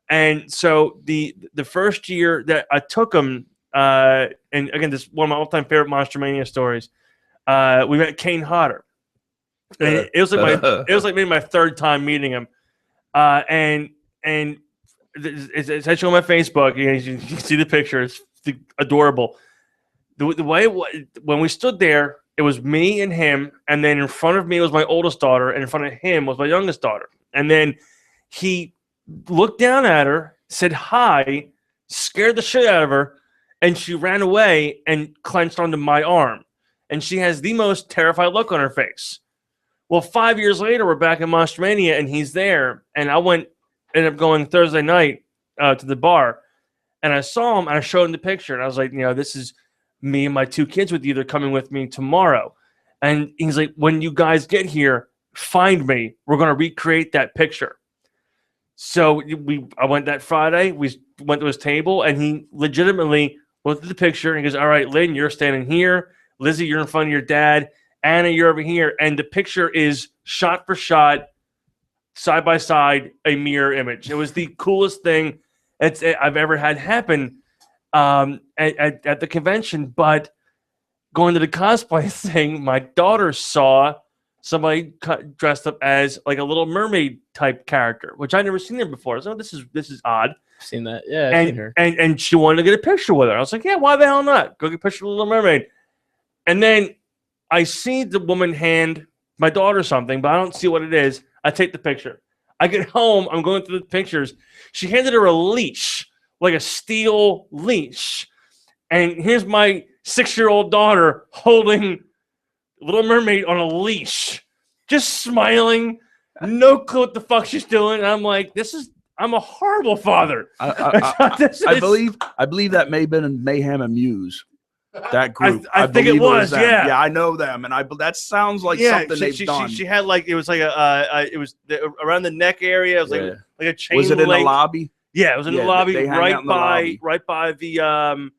And so the first year that I took them, and again, this is one of my all-time favorite Monster Mania stories. We met Kane Hodder. And it was like maybe my third time meeting him. And it's actually on my Facebook. You can see the picture. It's adorable. The way when we stood there, it was me and him, and then in front of me was my oldest daughter, and in front of him was my youngest daughter. And then he looked down at her, said hi, scared the shit out of her, and she ran away and clenched onto my arm. And she has the most terrified look on her face. Well, 5 years later, we're back in Monster Mania, and he's there. And I ended up going Thursday night to the bar, and I saw him, and I showed him the picture, and I was like, you know, this is me and my 2 kids with you. They're coming with me tomorrow. And he's like, when you guys get here, find me. We're going to recreate that picture. So I went that Friday. We went to his table, and he legitimately looked at the picture and he goes, "All right, Lynn, you're standing here. Lizzie, you're in front of your dad. Anna, you're over here." And the picture is shot for shot, side by side, a mirror image. It was the coolest thing I've ever had happen at the convention. But going to the cosplay thing, my daughter saw somebody dressed up as like a Little Mermaid type character, which I'd never seen her before. So this is odd. I've seen that. Yeah, I've seen her. And she wanted to get a picture with her. I was like, yeah, why the hell not? Go get a picture of Little Mermaid. And then I see the woman hand my daughter something, but I don't see what it is. I take the picture. I get home. I'm going through the pictures. She handed her a leash, like a steel leash. And here's my 6-year-old daughter holding Little Mermaid on a leash, just smiling, no clue what the fuck she's doing. And I'm like, I'm a horrible father. I believe that may have been in Mayhem and Muse. That group. I think it believe was. them. Yeah. Yeah, I know them, and that sounds like something they've done. She had like it was like it was around the neck area. It was like a chain. Was it in link. the lobby? Yeah, it was in the lobby, they hang out in the lobby. right by the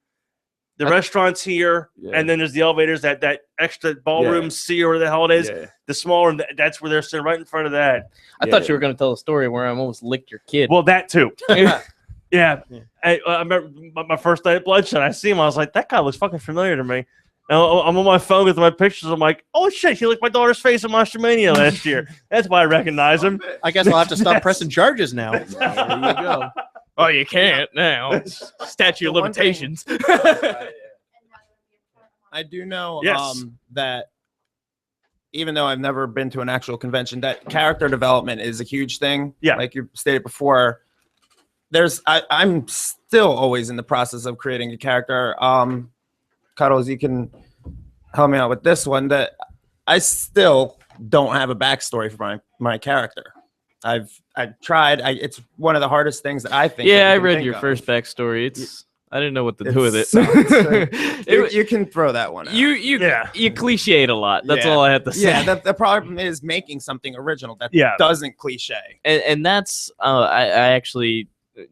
restaurants here, and then there's the elevators. That extra ballroom C or whatever the hell it is. Yeah. The smaller, that's where they're sitting right in front of that. I thought you were going to tell a story where I almost licked your kid. Well, that too. Yeah. I remember my first day at Bloodshot. I see him. I was like, that guy looks fucking familiar to me. Now, I'm on my phone with my pictures. I'm like, oh shit, he licked my daughter's face at Monster Mania last year. That's why I recognize him. I guess I'll have to stop pressing charges now. There you go. Oh, you can't now. Statute of limitations. I do know yes. that even though I've never been to an actual convention, that character development is a huge thing. Yeah. Like you stated before, I'm still always in the process of creating a character. Cuddles, you can help me out with this one, that I still don't have a backstory for my character. I've tried. It's one of the hardest things that I think. Yeah, I read your first backstory. I didn't know what to do with it. You can throw that one out. You cliched a lot. That's all I have to say. Yeah, the problem is making something original that doesn't cliche. And that's I actually,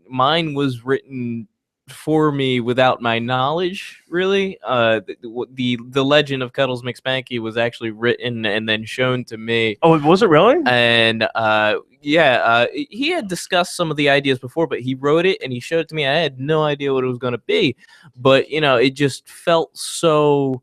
mine was written for me without my knowledge, really. The Legend of Cuddles McSpanky was actually written and then shown to me. Oh, was it really? And he had discussed some of the ideas before, but he wrote it and he showed it to me. I had no idea what it was going to be, but it just felt so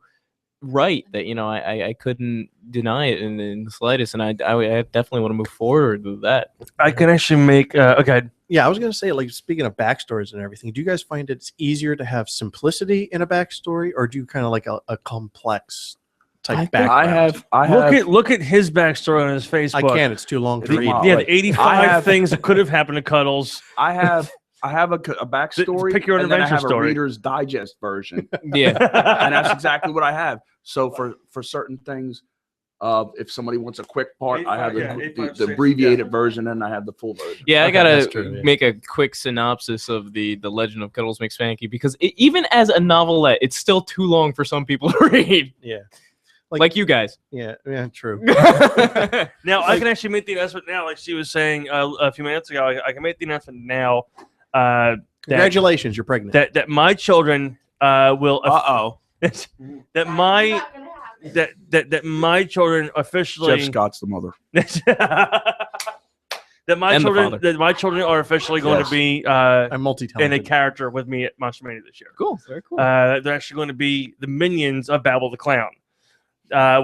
right that I couldn't deny it in the slightest, and I definitely want to move forward with that. I can actually make okay. Yeah, I was gonna say, like, speaking of backstories and everything, do you guys find it's easier to have simplicity in a backstory, or do you kind of like a complex type background? I have look at his backstory on his Facebook. I can't. It's too long to read. Yeah, 85 things that could have happened to Cuddles. I have a backstory. Pick your own and then I adventure have story. a Reader's Digest version. Yeah, and that's exactly what I have. So for certain things, if somebody wants a quick part, I have the abbreviated version, and I have the full version. Yeah, I gotta make a quick synopsis of the Legend of Cuddles McSpanky, because even as a novelette, it's still too long for some people to read. Yeah. Like you guys. Yeah, true. Now, I can actually make the announcement now, like she was saying a few minutes ago. I can make the announcement now. Congratulations, you're pregnant. That my children will. that my children officially. Jeff Scott's the mother. that my children are officially going to be I'm multi-talented in a character with me at Monster Mania this year. Cool, very cool. They're actually going to be the minions of Babble the Clown.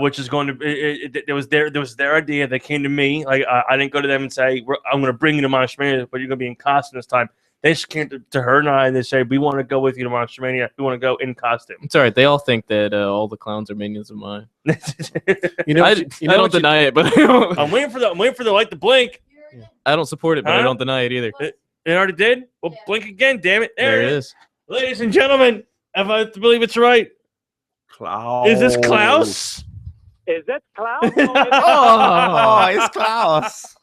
Which is going to it was their idea. They came to me. Like I didn't go to them and say I'm going to bring you to Monster Mania, but you're going to be in costume this time. They just came to her and I, and they say we want to go with you to Monster Mania. We want to go in costume. It's all right. They all think that all the clowns are minions of mine. I don't deny it, but I'm waiting for the light to blink. I don't support it, but I don't deny it either. It already did. Well, blink again, damn it! There it is. Ladies and gentlemen, if I believe it's right. Klaus. Is this Klaus? Is that Klaus? It's Klaus.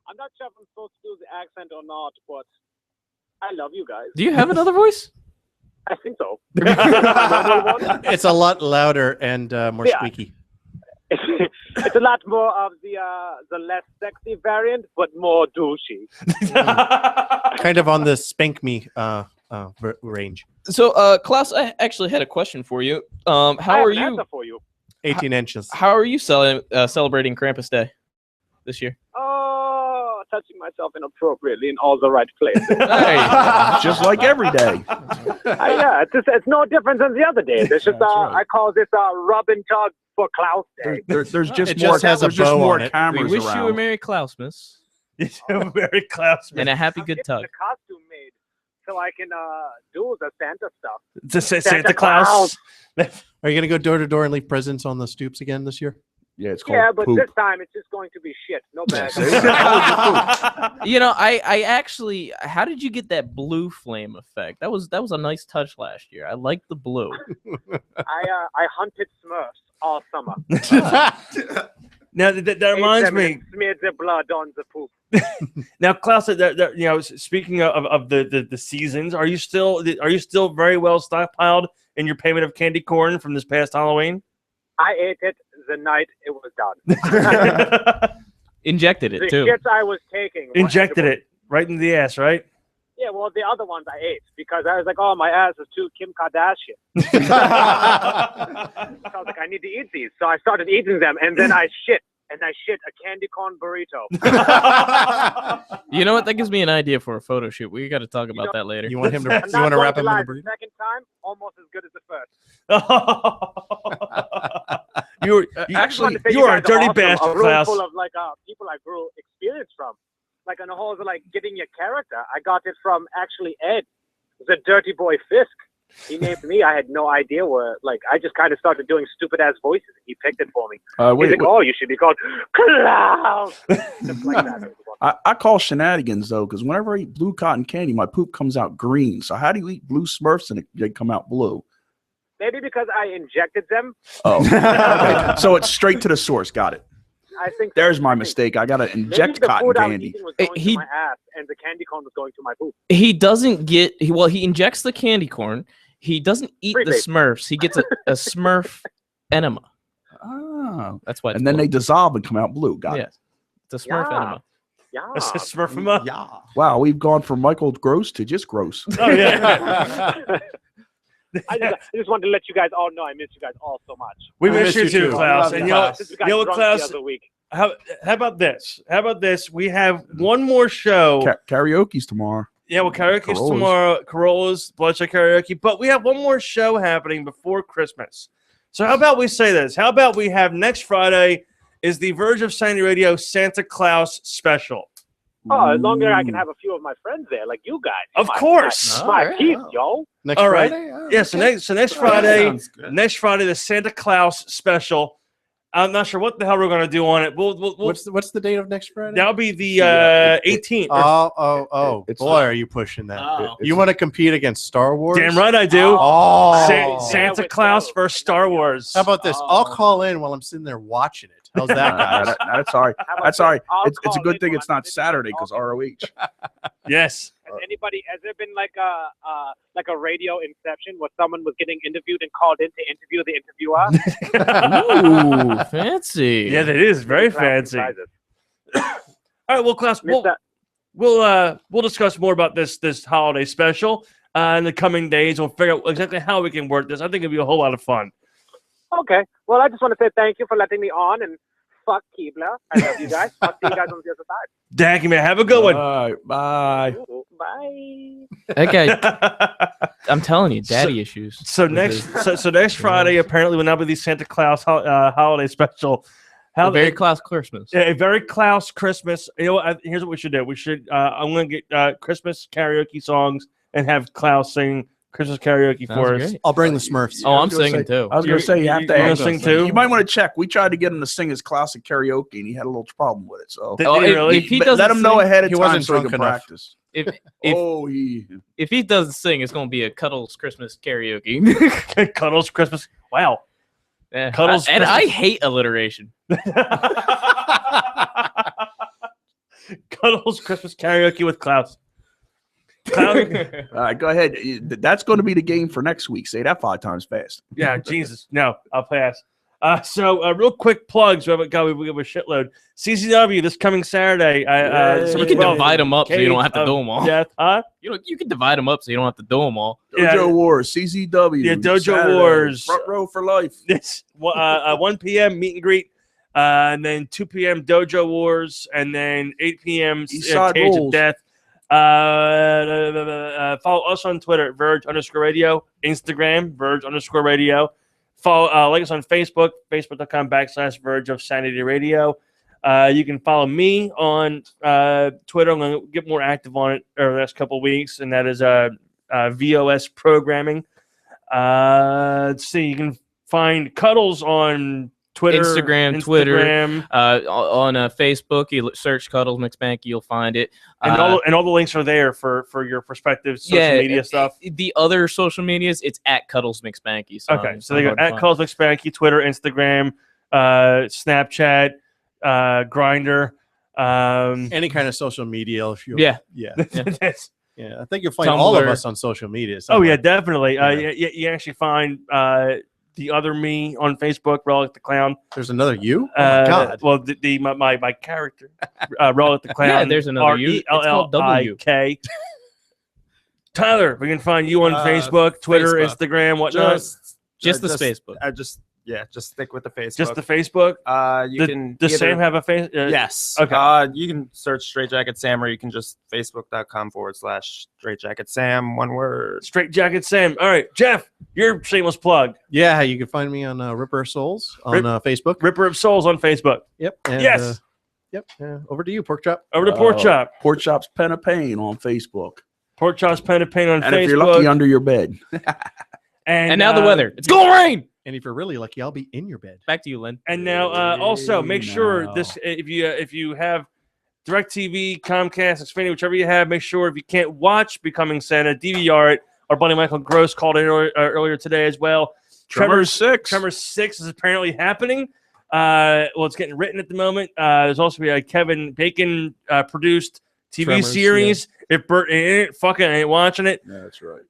I'm not sure if I'm supposed to do the accent or not, but I love you guys. Do you have another voice? I think so. It's a lot louder and more squeaky. It's a lot more of the less sexy variant, but more douchey. Kind of on the spank me range. So, Klaus, I actually had a question for you. How are you? Answer for you. 18 inches. How are you celebrating Krampus Day this year? Oh, touching myself inappropriately in all the right places. Just like every day. Yeah, it's no different than the other days. It's just I call this rub and tug for Klaus Day. There's just It more. just has a there's just bow more on it. cameras We wish around. you a Merry Klausmas Very Klaus. and a happy good tug. The costume made so I can do the Santa stuff. Santa Claus. Are you going to go door to door and leave presents on the stoops again this year? Yeah, it's called Yeah, but poop. this time it's just going to be shit. No bad. I actually, how did you get that blue flame effect? That was a nice touch last year. I like the blue. I hunted Smurfs all summer. Now that reminds me. Smeared the blood on the poop. Now, Klaus, speaking of the seasons, are you still very well stockpiled in your payment of candy corn from this past Halloween? I ate it the night it was done. Injected it The too. shits I was taking. were Injected edible. it right in the ass, right? Yeah, well, the other ones I ate because I was like, oh, my ass is too Kim Kardashian. So I was like, I need to eat these. So I started eating them, and then I shit. And I shit a candy corn burrito. You know what? That gives me an idea for a photo shoot. We got to talk about that later. You want him to? I'm You not want to going wrap to him in lie, a the burrito? second time, almost as good as the first. You are a dirty awesome. bastard, A room Klaus. full of people I grew experience from. Like on the whole, like getting your character, I got it from actually Ed, the dirty boy Fisk. He named me. I had no idea where. Like I just kind of started doing stupid ass voices. He picked it for me. He's like, "Oh, you should be called Klaus." Just like that. I call shenanigans though, because whenever I eat blue cotton candy, my poop comes out green. So how do you eat blue Smurfs and they come out blue? Maybe because I injected them. Oh, okay. So it's straight to the source. Got it. I think There's my mistake. I gotta maybe inject the cotton food I was candy. eating was going He- to my ass, and the candy corn was going to my poop. He doesn't get. He injects the candy corn. He doesn't eat the Freebase. Smurfs. He gets a Smurf enema. Oh, That's why. It's and then they blue. dissolve and come out blue. Got Yeah, it. it's a Smurf Yeah. enema. Yeah. That's a Smurfema. Yeah. Wow, we've gone from Michael Gross to just gross. Oh yeah. I just wanted to let you guys all know I miss you guys all so much. We I miss miss you you too, too. Klaus. Love And you, Klaus. Since we you got know what, drunk Klaus? the other week. How about this? How about this? We have one more show. Karaoke's tomorrow. Yeah, well, karaoke's Corollas. tomorrow. Corolla's Bloodshot Karaoke. But we have one more show happening before Christmas. So how about we say this? How about we have next Friday is the Verge of Sanity Radio Santa Claus special. Oh, as long as I can have a few of my friends there, like you guys. Of course. My peeps, yo. Next All right. Friday? Oh, Yeah, so okay. next Friday, Sounds good. next Friday, the Santa Claus special. I'm not sure what the hell we're gonna do on it. We'll What's the date of next Friday? that'll be the 18th. It's- Boy, are you pushing that? Oh. You want to compete against Star Wars? Damn right I do. Oh, Santa with Claus those. versus Star Wars. how about this? I'll call in while I'm sitting there watching it. How's that, guys? That's all right. How about That's all right. this? I'll It's a call good in thing while it's I'm not sitting there Saturday because ROH. Yes. Has there been like a radio inception where someone was getting interviewed and called in to interview the interviewer? Ooh, fancy. Yeah, that is very Class fancy. surprises. All right, well, Klaus, Mr. we'll discuss more about this holiday special in the coming days. We'll figure out exactly how we can work this. I think it'll be a whole lot of fun. Okay. Well, I just want to say thank you for letting me on, and fuck Keebler. I love you guys. I'll see you guys on the other side. Thank you, man. Have a good one. All right, bye. Ooh, bye. That guy. I'm telling you, daddy issues. So with next, his- so next Friday apparently will not be the Santa Claus holiday special. a very Klaus Christmas. A very Klaus Christmas. You know what? Here's what we should do. We should. I'm gonna get Christmas karaoke songs and have Klaus sing Christmas karaoke Sounds for us. great. I'll bring the Smurfs. Oh, I'm I was gonna singing too. I was going to say you have to You're gonna ask. sing too? You might want to check. We tried to get him to sing his classic karaoke, and he had a little problem with it. So Did Oh, he if- really? if he But doesn't let him know sing- ahead of he time wasn't so he drunk can enough. practice. If If he doesn't sing, it's gonna be a Cuddles Christmas karaoke. Cuddles Christmas. Wow. Yeah. Cuddles and I Christmas. hate alliteration. Cuddles Christmas karaoke with Klaus. Klaus. all right, go ahead. That's going to be the game for next week. Say that 5 times fast. Yeah, Jesus. No, I'll pass. So real quick plugs. We have a shitload. CCW this coming Saturday. You can divide them up so you don't have to do them all. Yeah, huh? You can divide them up so you don't have to do them all. Yeah. Dojo Wars, CZW. Yeah, Dojo Saturday, Wars. Front row for life. This 1 p.m. meet and greet, and then 2 p.m. Dojo Wars, and then 8 p.m. Eastside Cage of Rules. Death. Follow us on Twitter at Verge_radio, Instagram Verge_radio. Follow like us on Facebook, Facebook.com/Verge of Sanity Radio. You can follow me on Twitter. I'm going to get more active on it over the next couple of weeks, and that is VOS Programming. Let's see. You can find Cuddles on Twitter, Instagram, Twitter. On Facebook, you search Cuddles McSpanky, you'll find it. and all the links are there for your prospective social media stuff. The other social medias, it's at Cuddles McSpanky. So Okay, so they go at Cuddles McSpanky, Twitter, Instagram, Snapchat, Grinder. Any kind of social media. If you, Yeah. yeah, That's- yeah. I think you'll find all of Tumblr. us on social media. oh yeah, somewhere. definitely. Yeah. You actually find the other me on Facebook, Relic the Clown. There's another you. Oh my god. Well, my character, Relic the Clown. Yeah, there's another you. It's called W. RELLIK. Tyler, we can find you on Facebook, Twitter, Facebook. Instagram, whatnot. Just the Facebook. Just stick with the Facebook. Just the Facebook. You can Does either- Sam have a face? Yes. Okay. You can search Straight Jacket Sam, or you can just facebook.com/Straight Jacket Sam. One word. Straight Jacket Sam. All right, Jeff, your shameless plug. Yeah, you can find me on Ripper of Souls on Facebook. Ripper of Souls on Facebook. Yep. And, Yes. Yep. Over to you, Pork Chop. Over to Pork Chop. Pork Chop's Pen of Pain on Facebook. Pork Chop's Pen of Pain on And Facebook. if you're lucky, under your bed. And now the weather. It's gonna rain. And if you're really lucky, I'll be in your bed. Back to you, Lynn. And now, also make sure now. this if you have DirecTV, Comcast, Xfinity, whichever you have, make sure if you can't watch Becoming Santa, DVR it. Our buddy Michael Gross called it earlier today as well. Tremors 6. Tremors 6 is apparently happening. Well, it's getting written at the moment. There's also a Kevin Bacon produced TV Tremors, series. If Bert ain't it, fucking ain't watching it. That's right.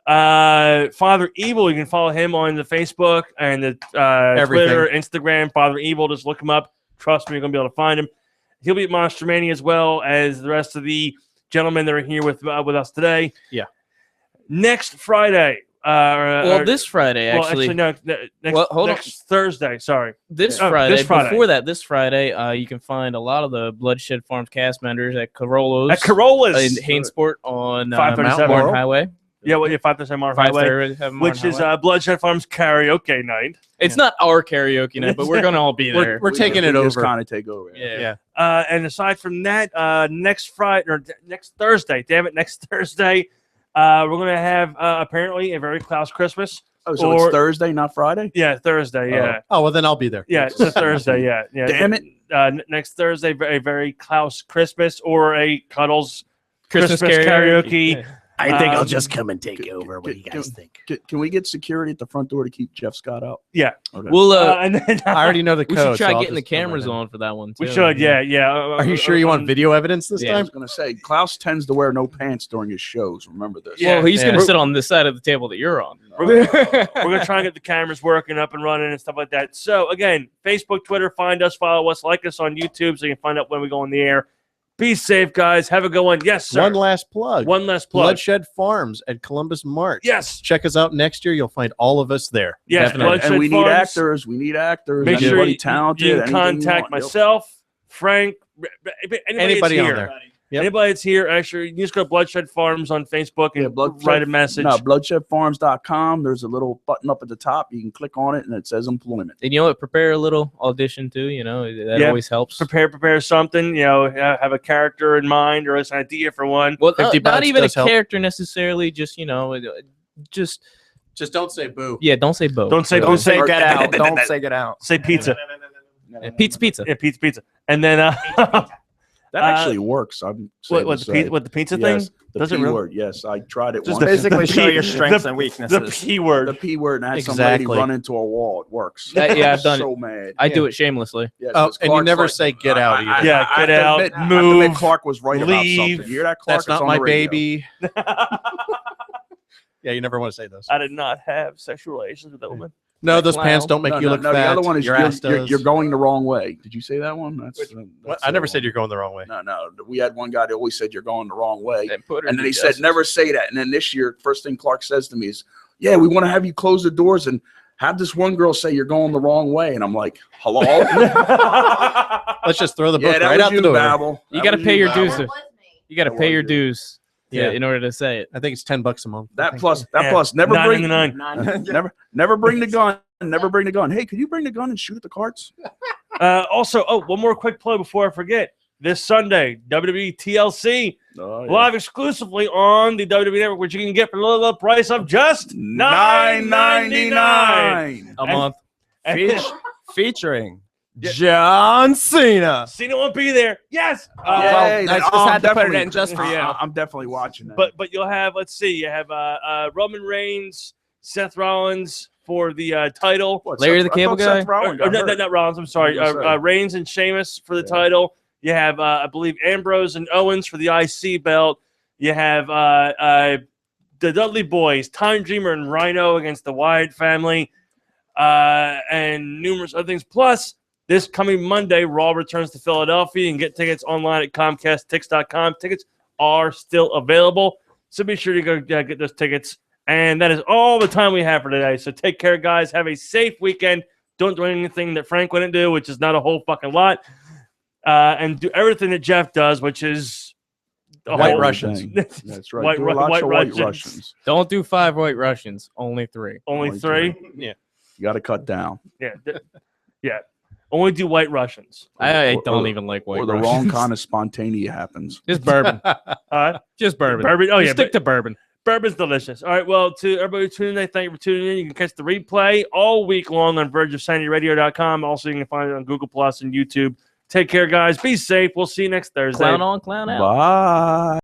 Father Evil, you can follow him on the Facebook and the Twitter, Instagram. Father Evil, just look him up. Trust me, you're gonna be able to find him. He'll be at Monster Mania as well as the rest of the gentlemen that are here with us today. Yeah. Next Friday. This Friday, actually. no. Next Thursday. Sorry. This Oh, Friday. this Friday. Before that, this Friday, you can find a lot of the Bloodshed Farms cast members at Carollo's. At Carollo's. In Hainesport on 537 Martin Highway. Yeah, 537 Martin Highway, 537 which is Bloodshed Farms karaoke night. It's not our karaoke night, but we're going to all be there. We're taking it over. Kind of take over. Yeah. And aside from that, next Thursday, next Thursday, we're going to have apparently a very Klaus Christmas. Oh, so it's Thursday, not Friday? Yeah, Thursday, yeah. Oh, well, then I'll be there. Yeah, it's a Thursday, yeah. Damn it. Next Thursday, a very Klaus Christmas or a Cuddles Christmas karaoke. Yeah. I think I'll just come and take over. What do you guys think? Can we get security at the front door to keep Jeff Scott out? Yeah. Okay. We'll, and then, I already know the we code. should try so I'll getting the just come cameras right in. on for that one, too. we should, yeah. Are you sure you want video evidence this Yeah. I time? was going to say, Klaus tends to wear no pants during his shows. Remember this. Yeah. Well, he's going Yeah. to sit on this side of the table that you're on. We're gonna try and get the cameras working up and running and stuff like that. So again, Facebook, Twitter, find us, follow us, like us on YouTube, so you can find out when we go on the air. Be safe, guys. Have a good one. Yes, sir. One last plug. One last plug. Bloodshed Farms at Columbus March. Yes. Check us out next year. You'll find all of us there. Yes, Definitely. Bloodshed And we need Farms. actors. We need actors. Make sure Anybody you talented. can anything contact want. Yep. myself, Frank, Anybody on there. Yep. Anybody that's here, actually, you just go to Bloodshed Farms on Facebook and write a message. No, bloodshedfarms.com. There's a little button up at the top. You can click on it, and it says employment. And you know what? Prepare a little audition, too. You know, that Yeah. always helps. Prepare something. You know, have a character in mind or an idea for one. Well, 50 not bucks even a does help. character necessarily. Just, you know, just don't say boo. yeah. Don't say Bo. Don't say Don't say Or- get out. Don't say get out. Say pizza. Yeah, pizza. Yeah, pizza. And then That actually works. I'm what the pizza thing? Yes, the Does it P really? word. Yes, I tried it Just once. basically show P- your strengths the- and The weaknesses. P word. The P word, and had some lady Exactly. run into a wall. It works. Yeah, I've done it. so mad. I do it shamelessly. Yeah, Oh, 'cause and you Clark's never like- say get out either. Yeah, I get have to out, admit- I have to admit move, Clark was right about leave. something. You hear that, Clark? That's not It's on my the radio. baby. Yeah, you never want to say those. I did not have sexual relations with that woman. No, those Wow. pants don't make No, you no, look no, fat. the other one is your ass does. you're going the wrong way. Did you say that one? That's What? that's I the never other said one. you're going the wrong way. No. We had one guy that always said you're going the wrong way. And put her And to then he said, justice. never say that. And then this year, first thing Clark says to me is, yeah, we want to have you close the doors and have this one girl say you're going the wrong way. And I'm like, hello? Let's just throw the book yeah, that right was out you, the door. Babel. You That got to was pay your Babel. dues. That was me. You got to That pay was your you. dues. Yeah. In order to say it. I think it's $10 a month. That plus, Yeah. never bring $9.99. never bring the gun. Never bring the gun. Hey, could you bring the gun and shoot at the carts? Also, one more quick plug before I forget. This Sunday, WWE TLC Oh, yeah. live exclusively on the WWE Network, which you can get for the low price of just $9.99 A month. Featuring John Cena. Cena won't be there. Yes. Yay, I then- just I'm had to put it definitely- in just for you. I'm definitely watching that. But you'll have, let's see, you have Roman Reigns, Seth Rollins, for the title. What, Larry Seth- the I Cable thought Seth Guy? Rollins got hurt. Not Rollins. I'm sorry. I was gonna say. Reigns and Sheamus for the Yeah. title. You have, I believe, Ambrose and Owens for the IC belt. You have the Dudley Boys, Time Dreamer and Rhino against the Wyatt family, and numerous other things. Plus, this coming Monday, Raw returns to Philadelphia. You can get tickets online at ComcastTix.com. Tickets are still available, so be sure to go get those tickets. And that is all the time we have for today. So take care, guys. Have a safe weekend. Don't do anything that Frank wouldn't do, which is not a whole fucking lot. And do everything that Jeff does, which is White Russians. That's right. Do lots of white Russians. Don't do 5 White Russians. Only 3. Only Only 3? You got to cut down. Yeah. Yeah. Only do white Russians. I don't even like White Or the Russians. wrong kind of spontaneity happens. Just bourbon. Just bourbon. Bourbon. Oh, yeah. Stick to bourbon. Bourbon's delicious. All right. Well, to everybody tuning in today, thank you for tuning in. You can catch the replay all week long on vergeofsanityradio.com. Also, you can find it on Google Plus and YouTube. Take care, guys. Be safe. We'll see you next Thursday. Clown on, clown out. Bye.